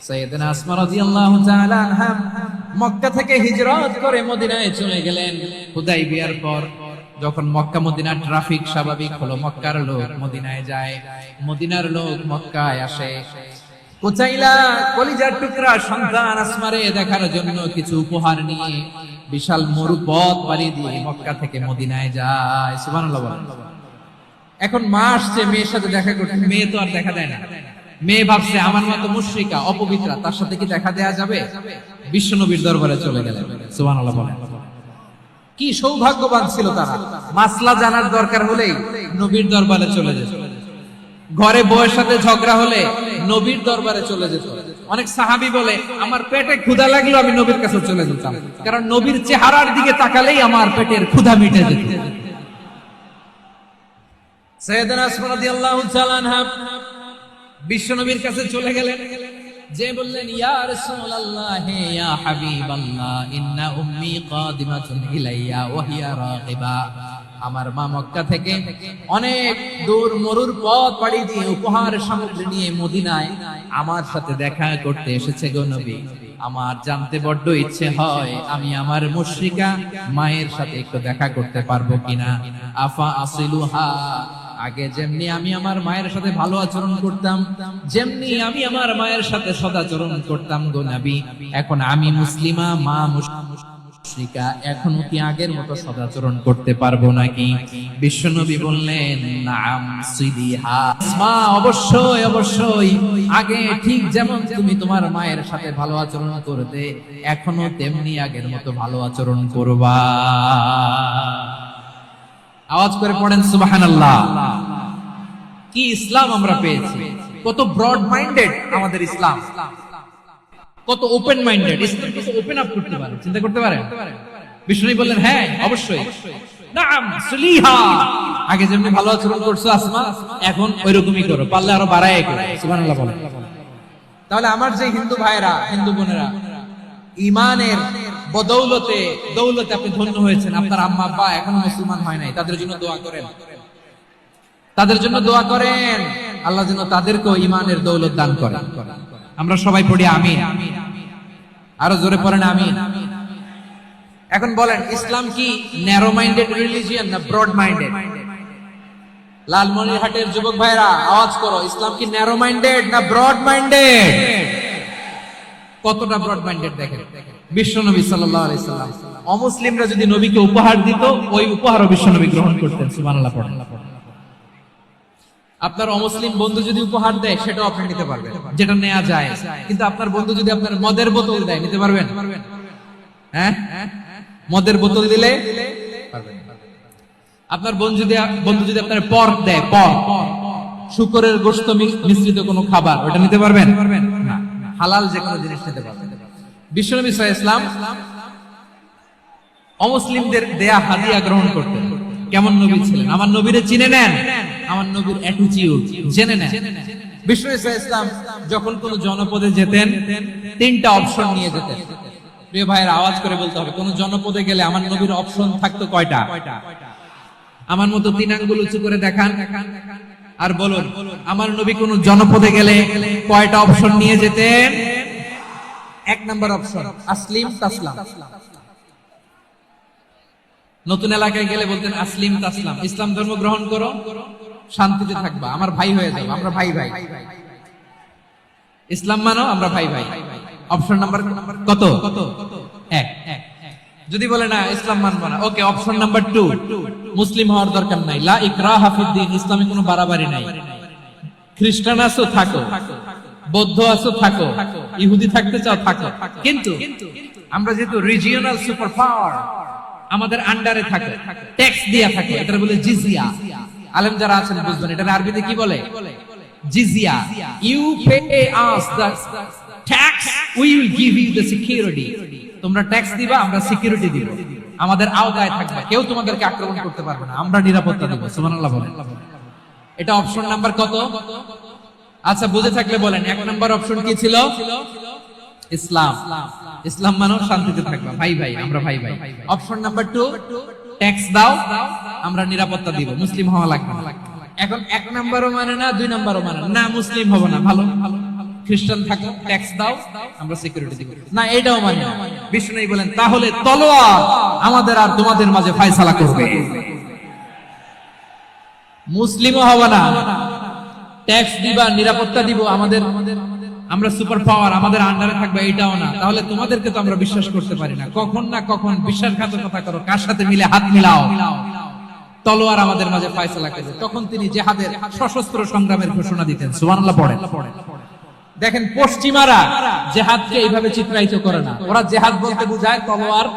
সাইয়েদনা আসমা রাদিয়াল্লাহু তাআলা আনহা মক্কা থেকে হিজরত করে মদিনায় চলে গেলেন। হুদাইবিয়ার পর যখন মক্কা মদিনা ট্রাফিক স্বাভাবিক হলো, মক্কার লোক মদিনায় যায়, মদিনার লোক মক্কায় আসে। কুতাইলা কলিজার টুকরা সন্তান আসমারে দেখার জন্য কিছু উপহার নিয়ে বিশাল মরু পথ পাড়ি দিয়ে মক্কা থেকে মদিনায় যায়। সুবহানাল্লাহ বলেন। এখন মা আসছে মেয়ের সাথে দেখা করতে, মেয়ে তো আর দেখা দেয় না। মেয়ে ভাবছে আমার মা তো মুশরিকা, অপবিত্রা, তার সাথে কি দেখা দেয়া যাবে? বিশ্বনবীর দরবারে চলে গেলেন। সুবহানাল্লাহ বলেন। কি সৌভাগ্যবান ছিল তারা, মাসলা জানার দরকার হলেই নবীর দরবারে চলে যেত। ঘরে বউয়ের সাথে ঝগড়া হলে নবীর দরবারে চলে যেত। অনেক সাহাবী বলে আমার পেটে ক্ষুধা লাগলো আমি নবীর কাছে চলে যেতাম, কারণ নবীর চেহারার দিকে তাকালেই আমার পেটের ক্ষুধা মিটে যেত। সাইয়েদনা আসমা রাদিয়াল্লাহু তাআলা আনহা বিশ্ব নবীর কাছে চলে গেলেন, যে বললেন ইয়া রাসূলুল্লাহ ইয়া হাবিবাল্লাহ ইন্না উম্মি কাদিমাতুন ইলাইয়া ওয়া হিয়া রাগিবা। আমার মা মক্কা থেকে অনেক দূর মরুর পথ পাড়ি দিয়ে উপহার সামগ্রী নিয়ে মদিনায় আমার সাথে দেখা করতে এসেছে গো নবী। আমার জানতে বড্ড ইচ্ছে হয় আমি আমার মুশরিকা মায়ের সাথে একটু দেখা করতে পারবো কিনা। আফা আসিলুহা, আগে যেমনি আমি আমার মায়ের সাথে ভালো আচরণ করতাম, যেমনি আমি আমার মায়ের সাথে সদাচরণ করতাম গো নবী, এখন আমি মুসলিমা, মা মুশরিকা, এখনো কি আগের মতো সদাচরণ করতে পারবো নাকি? বিশ্বনবী বললেন নাম সিদিহা, মা অবশ্যই অবশ্যই আগে ঠিক যেমন তুমি তোমার মায়ের সাথে ভালো আচরণ করতে, এখনো তেমনি আগের মতো ভালো আচরণ করবা। আওয়াজ করে পড়েন সুবহানাল্লাহ। কি ইসলাম আমরা পেয়েছি! কত ব্রড মাইন্ডেড আমাদের ইসলাম, কত ওপেন মাইন্ডেড ইসলাম, কত ওপেন আপ করতে পারে, চিন্তা করতে পারে। বিষ্ণু বললেন হ্যাঁ অবশ্যই, নাম সুলিহা, আগে যেমনি ভালো আচরণ করছো আসমা, এখন ওইরকমই করো, পারলে আরো বাড়ায় করো। সুবহানাল্লাহ বলেন। তাহলে আমার যে হিন্দু ভাইরা, হিন্দু বোনেরা, ঈমানের বদৌলতে দৌলতে আপনি ধন্য হয়েছেন, আপনার আম্মা আব্বা এখনো মুসলমান হয় নাই, তাদের জন্য দোয়া করেন, তাদের জন্য দোয়া করেন, আল্লাহ যেন তাদেরকেও ঈমানের দৌলত দান করেন। আমরা সবাই পড়ি আমিন, আরো জোরে পড়েন আমিন। এখন বলেন ইসলাম কি ন্যারো মাইন্ডেড রিলিজিয়ন না ব্রড মাইন্ডেড? লালমনিরহাটের যুবক ভাইরা আওয়াজ করো, ইসলাম কি ন্যারো মাইন্ডেড না ব্রড মাইন্ডেড? কতটা ব্রড মাইন্ডেড দেখেন। বিশ্বনবী সাল্লাল্লাহু আলাইহি সাল্লাম অমুসলিমরা যদি নবীকে উপহার দিত, ওই উপহারও বিশ্বনবী গ্রহণ করতেন। সুবহানাল্লাহ পড়েন। আপনার অমুসলিম বন্ধু যদি উপহার দেয় সেটাও আপনি নিতে পারবেন, যেটা নেওয়া যায়। কিন্তু আপনার বন্ধু যদি আপনার মদের বোতল দেয়, নিতে পারবেন? হ্যাঁ, মদের বোতল দিলে পারবেন না। আপনার বন্ধু যদি আপনার পর্ক দেয়, পর্ক শুকরের গোশত মিশ্রিত কোনো খাবার, ওটা নিতে পারবেন না। হালাল যে কোনো জিনিস নিতে পারবেন। বিশ্বনবী সাল্লাল্লাহু আলাইহি ওয়াসাল্লাম অমুসলিমদের দেয়া হাদিয়া গ্রহণ করতেন। কেমন নবী ছিলেন? আমার নবীরে চিনে নেন, আমার নবীর অ্যাটিটিউড জেনে নেন। বিশ্বনবী সাল্লাল্লাহু আলাইহি ওয়াসাল্লাম যখন কোন জনপদে যেতেন, তিনটা অপশন নিয়ে যেতেন। প্রিয় ভাইয়ের আওয়াজ করে বলতে হবে, কোন জনপদে গেলে আমার নবীর অপশন থাকতো কয়টা? আমার মতো তিন আঙ্গুল উঁচু করে দেখান আর বলুন, আমার নবী কোন জনপদে গেলে কয়টা অপশন নিয়ে যেতেন? এক নাম্বার অপশন আসলিম তাসলাম। নতুন এলাকায় গেলে বলতেন আসলিম তাসলাম, ইসলাম ধর্ম গ্রহণ করো, শান্তিতে থাকবা, আমার ভাই হয়ে যাও, আমরা ভাই ভাই। ইসলাম মানো, আমরা ভাই ভাই। অপশন নাম্বার কত? এক। যদি বলে না ইসলাম মানবো না, ওকে, অপশন নাম্বার 2, মুসলিম হওয়ার দরকার নাই, লা ইকরাহা ফিদ্দিন, ইসলামে কোনো বাড়াবাড়ি নাই। খ্রিস্টান আছো থাকো, বৌদ্ধ আছো থাকো, ইহুদি থাকতে চাও থাকো, কিন্তু আমরা যেহেতু রিজিওনাল সুপার পাওয়ার, আমাদের আন্ডারে থাকো, ট্যাক্স দিয়া থাকো, এটা বলে জিজিয়া। আলেম যারা আছেন বুঝবেন এটা আরবিতে কি বলে? জিজিয়া। You pay us the tax, we will give you the security. তোমরা ট্যাক্স দিবা, আমরা সিকিউরিটি দিব, আমাদের আওতায় থাকবে, কেউ তোমাদেরকে আক্রমণ করতে পারবে না, আমরা নিরাপত্তা দিব। সুবহানাল্লাহ বলেন। এটা অপশন নাম্বার কত? আচ্ছা, বুঝে থাকলে বলেন, এক নাম্বার অপশন কি ছিল? ইসলাম। ইসলাম মানো, শান্তিতে থাকবা, ভাই ভাই, আমরা ভাই ভাই। অপশন নাম্বার 2, ট্যাক্স দাও, আমরা নিরাপত্তা দিব, মুসলিম হওয়া লাগবে না। এখন এক নাম্বারও মানে না, 2 নাম্বারও মানে না, মুসলিম হবো না, ভালো, খ্রিস্টান থাকো, ট্যাক্স দাও, আমরা সিকিউরিটি দিব না, এটাও মানে না। বিষ্ণু বলেন, তাহলে তলোয়ার আমাদের আর তোমাদের মাঝে ফয়সালা করবে। মুসলিমও হবে না, ট্যাক্স দিবা, নিরাপত্তা দিব, আমাদের, আমরা সুপার পাওয়ার, আমাদের আন্ডারে থাকবে, এটাও না। তাহলে তোমাদেরকে তো আমরা বিশ্বাস করতে পারি না, কখন না কখন বিশ্বাসঘাতকতা করো, কার সাথে মিলে হাত মিলাও, তলোয়ার আমাদের মাঝে ফয়সালা করবে। তখন তিনি জিহাদের সশস্ত্র সংগ্রামের ঘোষণা দিতেন। সুবহানাল্লাহ পড়েন। দেখেন, পশ্চিমারা জিহাদকে এইভাবে চিত্রায়িত করে না। ওরা জিহাদ বলতে বোঝায় তলোয়ার,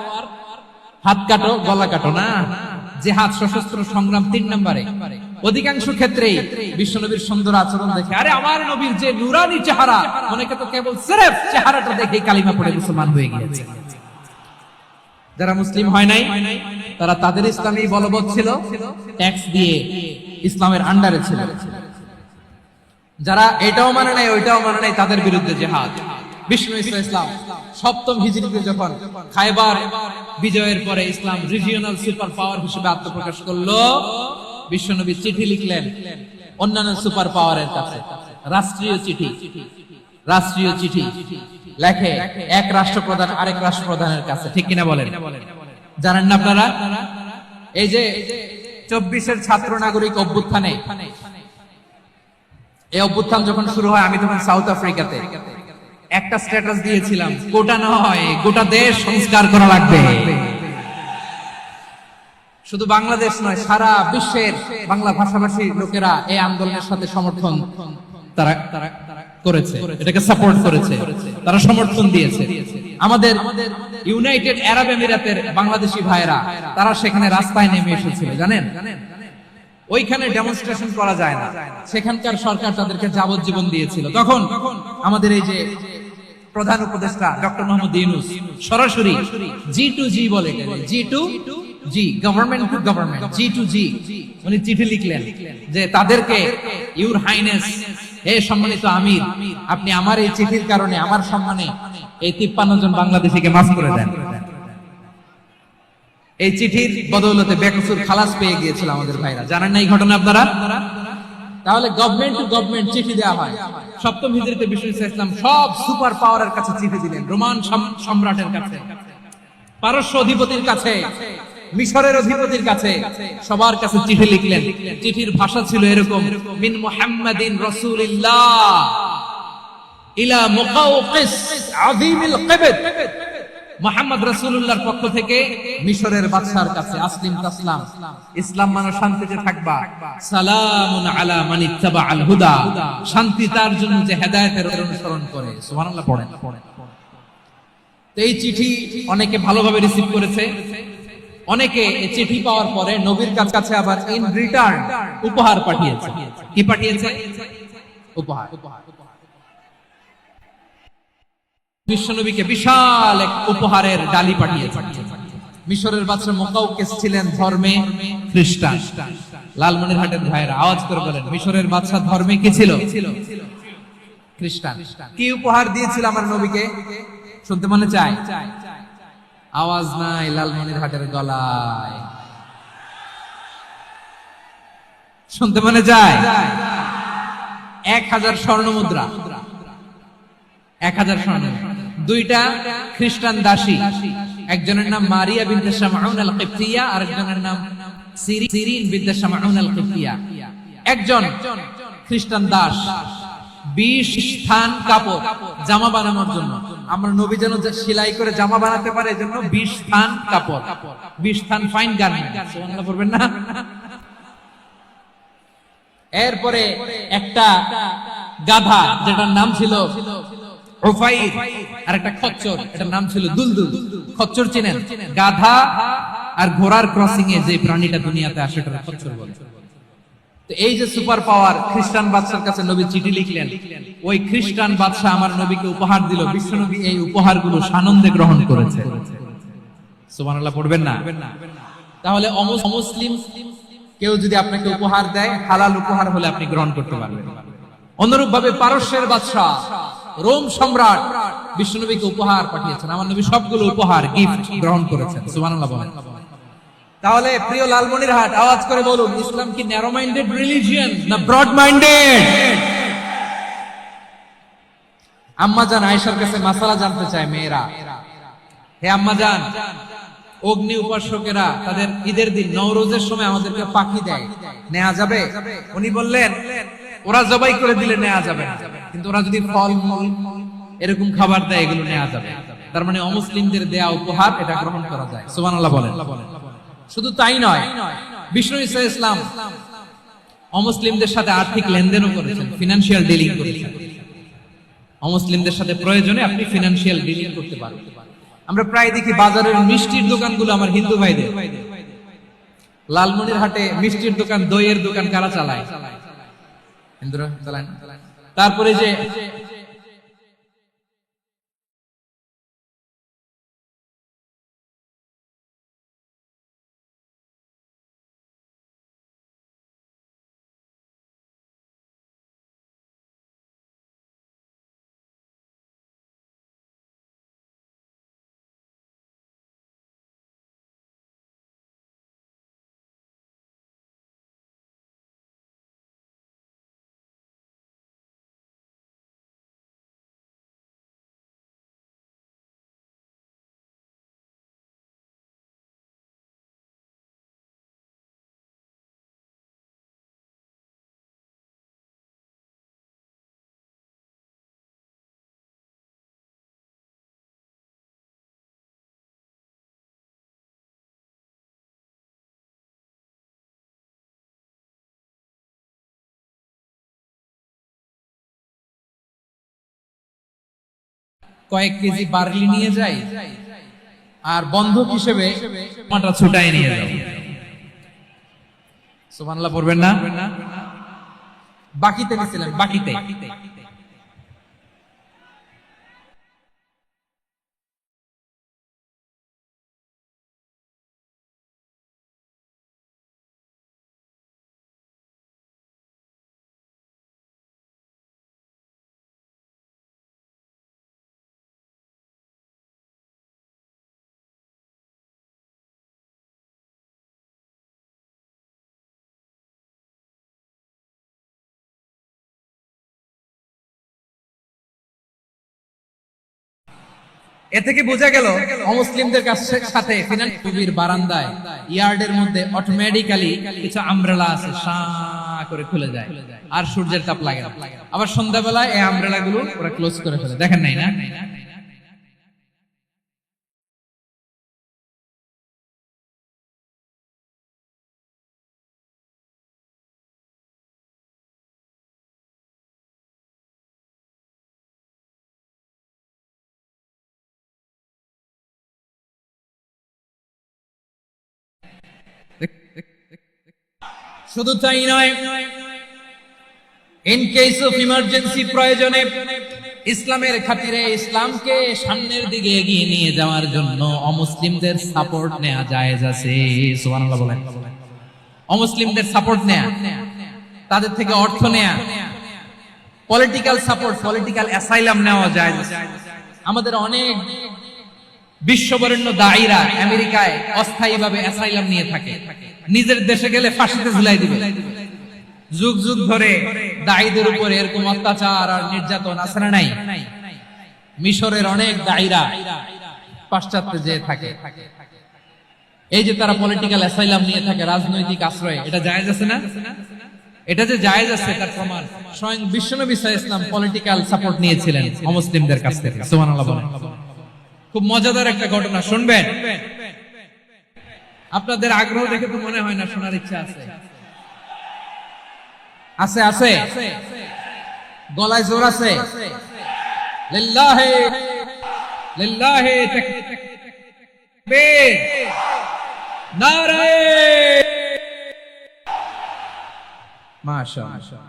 হাত কাটো, গলা কাটো, না। জিহাদ সশস্ত্র সংগ্রাম 3 নম্বরে। অধিকাংশ ক্ষেত্রেই বিশ্বনবীর সুন্দর আচরণ দেখে, আরে আমার নবীর যে নুরানি চেহারা, অনেকে তো কেবল সির্ফ চেহারাটা দেখে কালিমা পড়ে মুসলমান হয়ে গিয়েছে। যারা মুসলিম হয় নাই, তারা তাদের ইসলামী বলবৎ ছিল, ট্যাক্স দিয়ে ইসলামের আন্ডারে ছিল। যারা এটাও মানে নাই, ওইটাও মানে নাই, তাদের বিরুদ্ধে জিহাদ। বিষ্ণু ইসলাম 7ম হিজরিতে যখন খায়বার বিজয়ের পরে ইসলাম রিজিওনাল সুপার পাওয়ার হিসেবে আত্মপ্রকাশ করলো, বিশ্বনবী চিঠি লিখলেন অন্যান্য সুপার পাওয়ারের কাছে, রাষ্ট্রীয় চিঠি লেখে এক রাষ্ট্রপ্রধান আরেক রাষ্ট্রপ্রধানের কাছে, ঠিক কিনা বলেন? জানেন না আপনারা, এই যে 24-এর ছাত্র নাগরিক অভ্যুত্থানে, এই অভ্যুত্থান যখন শুরু হয়, আমি তখন সাউথ আফ্রিকাতে, একটা স্ট্যাটাস দিয়েছিলাম, গোটা নয় গোটা দেশ সংস্কার করা লাগবে। শুধু বাংলাদেশ নয়, সারা বিশ্বের বাংলা ভাষাভাষী লোকেরা এই আন্দোলনের সাথে সমর্থন তারা করেছে, এটাকে সাপোর্ট করেছে, তারা সমর্থন দিয়েছে। আমাদের ইউনাইটেড আরব আমিরাতের বাংলাদেশি ভাইয়েরা, তারা সেখানে রাস্তায় নেমে এসেছিল, জানেন? ওইখানে ডেমনস্ট্রেশন করা যায় না, সেখানকার সরকার তাদেরকে যাবজ্জীবন দিয়েছিল। তখন আমাদের এই যে প্রধান উপদেষ্টা ডক্টর মোহাম্মদ ইউনূস সরাসরি G2G বলে, G2G, government to government, G2G, উনি চিঠি লিখলেন যে তাদেরকে, ইউর হাইনেস, হে সম্মানিত আমির, আপনি আমার এই চিঠির কারণে আমার সম্মানে এই 53 জন বাংলাদেশিকে মাফ করে দেন। এই চিঠির বদৌলতে বেকসুর খালাস পেয়ে গিয়েছিল আমাদের ভাইরা। জানেন না এই ঘটনা আপনারা? তাহলে গভর্নমেন্ট টু গভর্নমেন্ট চিঠি দেওয়া হয়। 7ম হিজরিতে বিষ্ণু ইসলাম সব সুপার পাওয়ারের কাছে চিঠি দিলেন, রোমান সম্রাটের কাছে, পারস্য অধিপতির কাছে, মিশরের অধিপতির কাছে, সবার কাছে চিঠি লিখলেন। চিঠির ভাষা ছিল এরকম, মিন মুহাম্মাদিন রাসূলিল্লাহ ইলা মুকাওকিস আযীমিল কিবত, মুহাম্মদ রাসূলুল্লাহর পক্ষ থেকে মিশরের বাদশার কাছে, আসলিম তাসলাম, ইসলাম মানে শান্তিতে থাকবা, সালামুন আলা মান ইত্তাবাআল হুদা, শান্তি তার জন্য যে হেদায়েতের অনুসরণ করে। সুবহানাল্লাহ পড়েন। তো এই চিঠি অনেকে ভালোভাবে রিসিভ করেছে, অনেকে এই চিঠি পাওয়ার পরে নবীর কাছে আবার ইন রিটার্ন উপহার পাঠিয়েছে। কি পাঠিয়েছে? উপহার। বিশ্বনবীকে বিশাল এক উপহারের ডালি পাঠিয়েছে। মিশরের বাদশা মুকাউকিস ছিলেন ধর্মে খ্রিস্টান। লালমনিরহাটের ভাইয়েরা আওয়াজ করে বলেন, মিশরের বাদশা ধর্মে কি ছিল? খ্রিস্টান। কি উপহার দিয়েছিল আমার নবীকে? শুনতে মনে চায়? আওয়াজ নাই লালমনিরহাটের গলায়। শুনতে মনে যায়? 1000 স্বর্ণ মুদ্রা। 1000 স্বর্ণ। দুইটা খ্রিস্টান দাসী, একজনের নাম মারিয়া বিনতে শামউন আল কিফতিয়া, আর একজনের নাম সিরিন বিনতে শামউন আল কিফতিয়া। একজন খ্রিস্টান দাস 20 স্থান কাপড় জামা বানানোর জন্য, আমরা নবী যেন সেলাই করে জামা বানাতে পারে এজন্য 20 স্থান কাপড়, 20 স্থান ফাইন গার্মেন্ট। সুবহানাল্লাহ পড়বেন না? এরপরে একটা গাধা যেটার নাম ছিল উফাইর, আর একটা খচ্চর এটার নাম ছিল দুলদুল। খচ্চর চিনেন? গাধা আর ঘোড়ার ক্রসিং এ যে প্রাণীটা দুনিয়াতে আসে সেটা খচ্চর বলে। তো এই যে সুপার পাওয়ার খ্রিস্টান বাদশার কাছে নবী চিঠি লিখলেন, ওই খ্রিস্টান বাদশা আমার নবীকে উপহার দিল। বিশ্বনবী এই উপহারগুলো সানন্দে গ্রহণ করেছে। সুবহানাল্লাহ পড়বেন না? তাহলে অমুসলিম কেউ যদি আপনাকে উপহার দেয়, হালাল উপহার হলে আপনি গ্রহণ করতে পারবেন। অনুরূপ ভাবে পারস্যের বাদশা রোম সম্রাট বিশ্বনবীকে উপহার পাঠিয়েছেন, আমার নবী সবগুলো উপহার গিফট গ্রহণ করেছেন। সুবহানাল্লাহ বলেন। তাহলে প্রিয় লালমনিরহাট আওয়াজ করে বলুন, ইসলাম কি ন্যারো মাইন্ডেড রিলিজিয়ন না ব্রড মাইন্ডেড? আম্মাজান আয়েশার কাছে মাসালা জানতে চায় মেয়েরা, হে আম্মাজান, অগ্নি উপাসকেরা তাদের ঈদের দিন নওরোজের সময় আমাদেরকে পাখি দেয়, নেওয়া যাবে? উনি বললেন, ওরা জবাই করে দিলে নেওয়া যাবে না, কিন্তু ওরা যদি ফল মূল এরকম খাবার দেয় এগুলো নেওয়া যাবে। তার মানে অমুসলিমদের দেয়া উপহার এটা গ্রহণ করা যায়। সুবহানাল্লাহ বলেন। শুধু তাই নয়, বিষ্ণু ঈসা ইসলাম অমুসলিমদের সাথে আর্থিক লেনদেনও করেছেন, ফিনান্সিয়াল ডিলিং করেছেন। অমুসলিমদের সাথে প্রয়োজনে আপনি ফিনান্সিয়াল ডিলিং করতে পারবেন। আমরা প্রায় দেখি বাজারের মিষ্টির দোকানগুলো আমার হিন্দু ভাইদের। লালমনিরহাটে মিষ্টির দোকান, দইয়ের দোকান কারা চালায়? হিন্দুরা চালায়। তারপরে যে কয়েক কেজি বার্লি নিয়ে যাই আর বন্ধক হিসেবে মাটা ছুটাই নিয়ে যাও। সুবহানাল্লাহ পড়বেন না? বাকিতে নিছিলেন, বাকিতে। এ থেকে বোঝা গেল অমুসলিমদের সাথে ফিনান্সিয়াল বারান্দায় ইয়ার্ডের মধ্যে অটোমেটিক্যালি কিছু আমব্রেলা আছে, সা করে খুলে যায় আর সূর্যের তাপ লাগে না। আবার সন্ধ্যাবেলায় এই আমব্রেলা গুলো ওরা ক্লোজ করে ফেলে। দেখেন নাই না? শুধু তাই নয়, ইন কেস অফ ইমার্জেন্সি, প্রয়োজনে ইসলামের খাতিরে ইসলামকে সামনের দিকে এগিয়ে নিয়ে যাওয়ার জন্য অমুসলিমদের সাপোর্ট নেওয়া জায়েজ আছে। সুবহানাল্লাহ বলেন। অমুসলিমদের সাপোর্ট নেয়া, তাদের থেকে অর্থ নেয়া, পলিটিক্যাল সাপোর্ট, পলিটিক্যাল অ্যাসাইলাম নেওয়া জায়েজ আছে। আমাদের অনেক বিশ্ববরেণ্য দায়ীরা আমেরিকায় অস্থায়ীভাবে অ্যাসাইলাম নিয়ে থাকে, নিজের দেশে গেলে ফাঁসিতে ঝুলাই দিবে। যুগ যুগ ধরে দায়ীদের উপর এরকম অত্যাচার আর নির্যাতন আছে না নাই? মিশরের অনেক দায়ীরা পাশ্চাত্যে যেয়ে থাকে, এই যে তারা পলিটিক্যাল অ্যাসাইলাম নিয়ে থাকে, রাজনৈতিক আশ্রয়, এটা জায়েজ আছে না? এটা যে জায়েজ আছে তার প্রমাণ স্বয়ং বিশ্বনবী সাল্লাল্লাহু আলাইহি ওয়াসাল্লাম পলিটিক্যাল সাপোর্ট নিয়েছিলেন অমুসলিমদের কাছ থেকে। সুবহানাল্লাহ বলেন। খুব মজাদার একটা ঘটনা শুনবেন, আপনাদের আগ্রহ দেখে তো মনে হয় না শোনার ইচ্ছা আছে। আছে আছে, গলায় জোর আছে। লিল্লাহি লিল্লাহি তাকবীর, নারে মাশাআল্লাহ।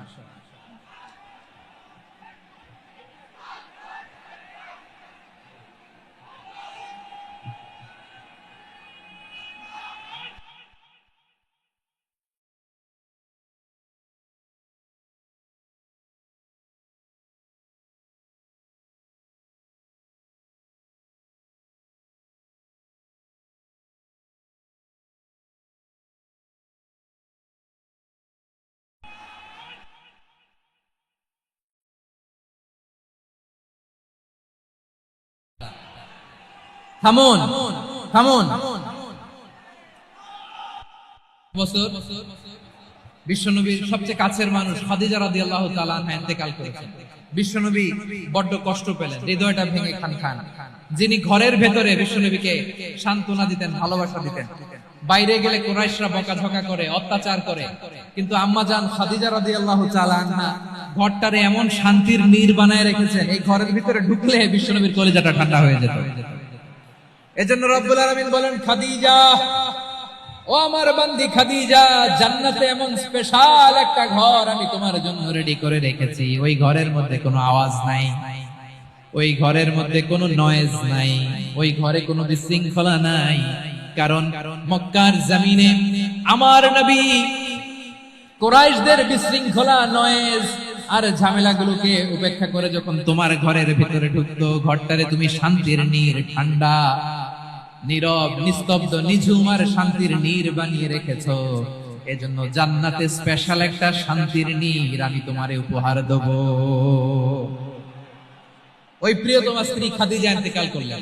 থামুন থামুন। বছর বিশ্বনবীর সবচেয়ে কাছের মানুষ খাদিজা রাদিয়াল্লাহু তাআলা আনহা ইন্তেকাল করেছেন। বিশ্বনবী বড্ড কষ্ট পেলেন, হৃদয়টা ভেঙে খান খান। যিনি ঘরের ভেতরে বিশ্বনবীকে সান্ত্বনা দিতেন, ভালোবাসা দিতেন, বাইরে গেলে কুরাইশরা বকাঝকা করে, অত্যাচার করে, কিন্তু আম্মা জান খাদিজা রাদিয়াল্লাহু তাআলা আনহা ঘরটারে এমন শান্তির নীড় বানায় রেখেছেন, এই ঘরের ভিতরে ঢুকলে বিশ্বনবীর কলিজাটা ঠান্ডা হয়ে যেত। এজন্য রব্বুল আলামিন বলেন, খাদিজা, ও আমার বান্দি খাদিজা, জান্নাতে এমন স্পেশাল একটা ঘর আমি তোমার জন্য রেডি করে রেখেছি। ওই ঘরের মধ্যে কোনো আওয়াজ নাই, ওই ঘরের মধ্যে কোনো নয়েজ নাই, ওই ঘরে কোনো বিশৃঙ্খলা নাই। কারণ মক্কার জমিনে আমার নবী কুরাইশদের বিশৃঙ্খলা, নয়েজ আর ঝামেলাগুলোকে উপেক্ষা করে যখন তোমার ঘরের ভিতরে ঢুকতো, ঘরটারে তুমি শান্তির নীড়, ঠান্ডা, নীরব, নিস্তব্ধ, নিঝুম আর শান্তির নীড় বানিয়ে রেখেছো। এজন্য জান্নাতে স্পেশাল একটা শান্তির নীড় আমি তোমারে উপহার দেব। ওই প্রিয়তমা স্ত্রী খাদিজা ইন্তেকাল করলেন,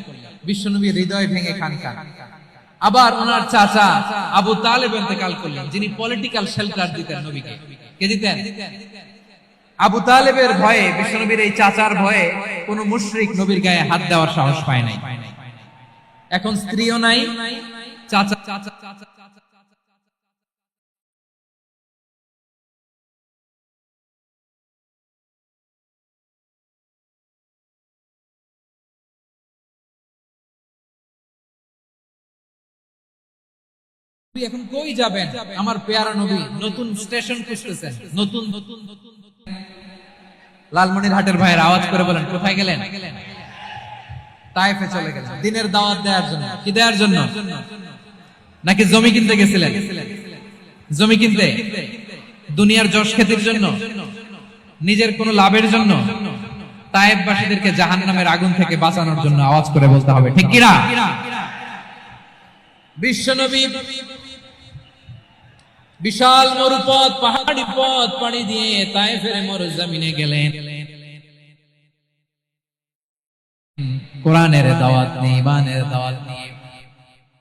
বিশ্বনবীর হৃদয় ভেঙে খান খান। আবার ওনার চাচা আবু তালেব ইন্তেকাল করলেন, যিনি পলিটিক্যাল শেল্টার দিতেন নবীকে। কে দিতেন? আবু তালেবের ভয়ে, বিশ্বনবীর এই চাচার ভয়ে কোন মুশরিক নবীর গায়ে হাত দেওয়ার সাহস পায় নাই। এখন স্ত্রীও নাই, চাচা এখন কই যাবেন? আমার পেয়ারা নবী নতুন স্টেশন খুঁজতেছেন, নতুন নতুন নতুন। লালমনিরহাটের ভাইয়ের আওয়াজ করে বলেন, কোথায় গেলেন? তায়েফে চলে গেলেন দিনের দাওয়াত দেওয়ার জন্য। কি দেওয়ার জন্য? নাকি জমি কিনতে গেছিলেন? জমি কিনতে, দুনিয়ার যশ খ্যাতির জন্য, নিজের কোনো লাভের জন্য? তায়েফবাসীদেরকে জাহান্নামের আগুন থেকে বাঁচানোর জন্য আওয়াজ করে বলতে হবে, ঠিক কিনা? বিশ্বনবী বিশাল মরুপথ, পাহাড়ি পথ পাড়ি দিয়ে তায়েফের মরুজমিনে গেলেন। কোরআনের দাওয়াত নিয়ে, ইমানের দাওয়াত নিয়ে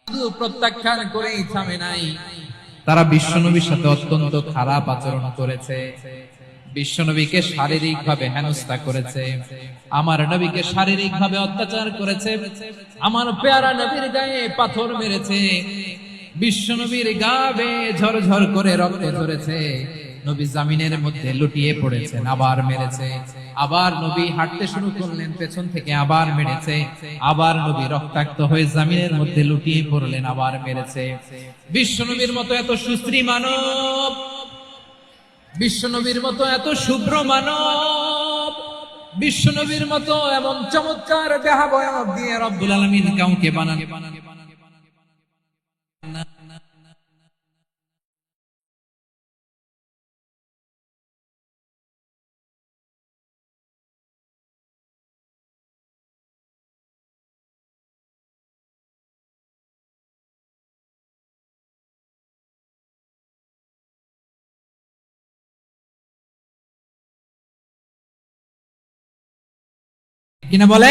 শুধু প্রত্যাখ্যান করেই থামে নাই, তারা বিশ্বনবীর সাথে অত্যন্ত খারাপ আচরণ করেছে, বিশ্বনবীকে শারীরিক ভাবে হেনস্থা করেছে, আমার নবীকে শারীরিক ভাবে অত্যাচার করেছে, আমার পেয়ারা নবীর গায়ে পাথর মেরেছে, বিশ্বনবীর গা বেয়ে ঝরঝর করে রক্ত ঝরেছে, নবী জামিনের মধ্যে লুটিয়ে পড়েছেন, আবার মেরেছে। আবার নবী হাঁটতে শুরু করলেন, পেছন থেকে আবার মেরেছে। আবার নবী রক্তাক্ত হয়ে জামিনের মধ্যে লুটিয়ে পড়লেন, আবার মেরেছে। বিশ্বনবীর মতো এত সুশ্রী মানব, বিশ্বনবীর মতো এত শুভ্র মানব, বিশ্বনবীর মতো এমন চমৎকার দেহা বয়ব দিয়ে রব্বুল আলামিন কাউকে বানান। কিনা বলে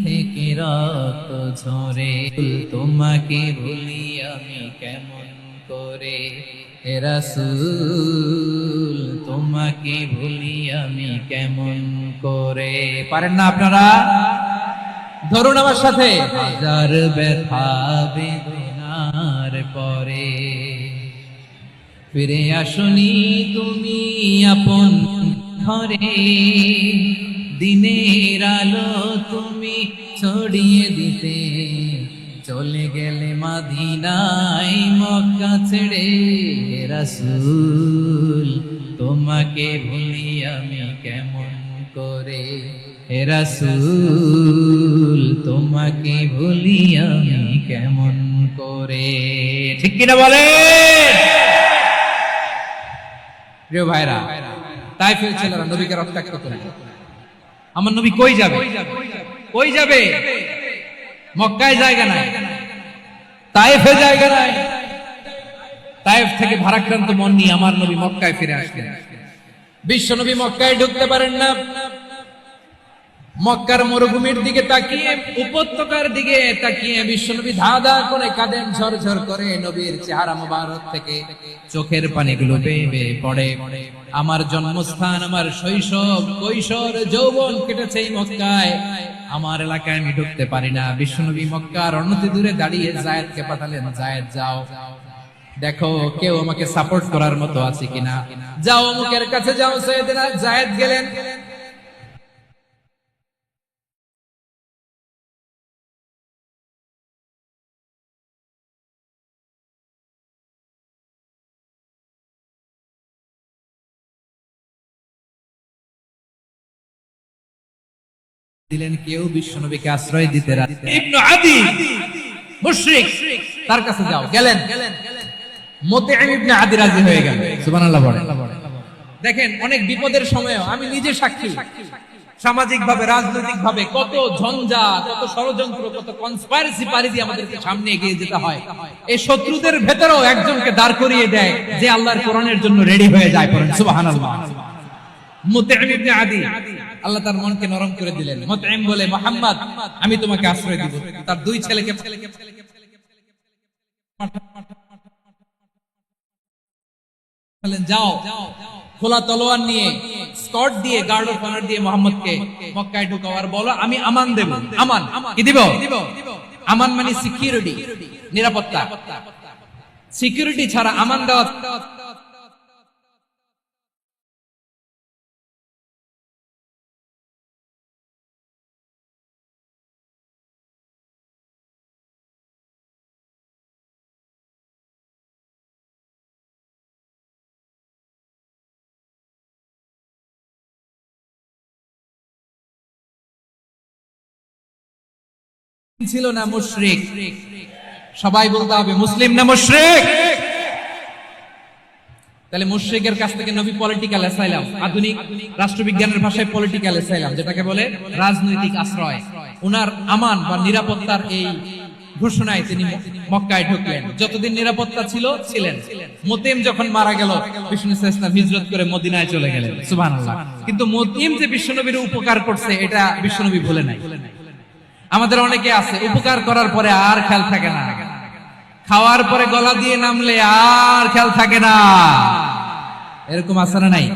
থেকে রক্ত ঝরে, তোমাকে ভুলি আমি কেমন করে হে রাসূল, তোমাকে ভুলি আমি কেমন করে। পারেন না আপনারা? ধরুন আমার সাথে। হাজার ব্যথা বেদনার পরে ফিরে আসনি তুমি আপন ঘরে, দিনের আলো তুমি ছড়িয়ে দিতে চলে গেলে মদিনায় মক্কা ছেড়ে হে রাসূল, তোমাকে ভুলি আমি কেমন করে হে রাসূল, তোমাকে ভুলি আমি কেমন করে। ঠিক কিনা বলে? প্রিয় ভাইরা, তাইফের ছেলেরা নবীকে রক্তাক্ত করে। আমার নবী কই যাবে? কই যাবে? মক্কায় জায়গা নাই, তাইফে জায়গা নাই। তাইফ থেকে ভারাক্রান্ত মন নিয়ে আমার নবী মক্কায় ফিরে আসলেন। বিশ্ব নবী মক্কায় ঢুকতে পারেন না। মক্কার মরুভূমির দিকে তাকিয়ে, উপত্যকার দিকে তাকিয়ে বিশ্বনবী ধা ধা করে কাঁদেন, ঝরঝর করে। নবীর চেহারা মোবারক থেকে চোখের পানিগুলো বেয়ে বেয়ে পড়ে। আমার জন্মস্থান, আমার শৈশব, কৈশোর, যৌবন কেটেছে এই মক্কায়, আমার এলাকায় আমি ঢুকতে পারি না। বিশ্বনবী মক্কার অনতি দূরে দাঁড়িয়ে যায়েদকে পাঠালেন, যায়েদ যাও দেখো কেউ আমাকে সাপোর্ট করার মতো আছে কিনা, যাও অমুকের কাছে যাও। সাইয়েদনা যায়েদ গেলেন। দিলেন কেউ বিশ্বনবীকে আশ্রয় দিতে রাজি। ইবনে আদি মুশরিক, তার কাছে যাও। গেলেন, মুতিঈম ইবনে আদি রাজি হয়ে গেল। সুবহানাল্লাহ বলেন। দেখেন অনেক বিপদের সময়ও আমি নিজে সাক্ষী, সামাজিক ভাবে, রাজনৈতিক ভাবে কত ঝঞ্ঝা, কত ষড়যন্ত্র, কত কনস্পাইরেসি পারি দিয়ে আমাদেরকে সামনে এগিয়ে যেতে হয়। এই শত্রুদের ভেতরেও একজনকে দাঁড় করিয়ে দেয় যে আল্লাহর কোরআনের জন্য রেডি হয়ে যায়। পড়েন সুবহানাল্লাহ। মুতিঈম ইবনে আদি, আল্লাহ তার মনকে নরম করে দিলেন। মুতিঈম বলে, মুহাম্মদ আমি তোমাকে আশ্রয় দিব। তার দুই ছেলেকে বললেন যাও, খোলা তলোয়ার নিয়ে, স্কট দিয়ে, গার্ড অফ অনার দিয়ে মুহাম্মদকে মক্কায় ঢুকাও আর বলো আমি আমান দেব। আমান কি দিব? আমান মানে সিকিউরিটি, নিরাপত্তা। সিকিউরিটি ছাড়া আমান দেওয়া ছিল না। মুশরিক, সবাই বলতে হবে মুসলিম না মুশরিক। তাহলে মুশরিকের কাছ থেকে নবী পলিটিক্যাল অ্যাসাইলাম, আধুনিক রাষ্ট্রবিজ্ঞানের ভাষায় পলিটিক্যাল অ্যাসাইলাম যেটাকে বলে, রাজনৈতিক আশ্রয়। উনার আমান বা নিরাপত্তার এই ঘোষণায় তিনি মক্কায় ঢুকলেন। যতদিন নিরাপত্তা ছিল ছিলেন। মুতিঈম যখন মারা গেল, বিষ্ণু সাল্লাল্লাহু হিজরত করে মদিনায় চলে গেলেন। সুবহানাল্লাহ। কিন্তু মুতিঈম যে বিশ্বনবীর উপকার করছে এটা বিশ্বনবী ভুলে নাই। আমাদের অনেকে আছে উপকার করার পরে আর খেয়াল থাকে না, খাওয়ার পরে গলা দিয়ে নামলে আর খেয়াল থাকে না, এরকম আছে না নাই?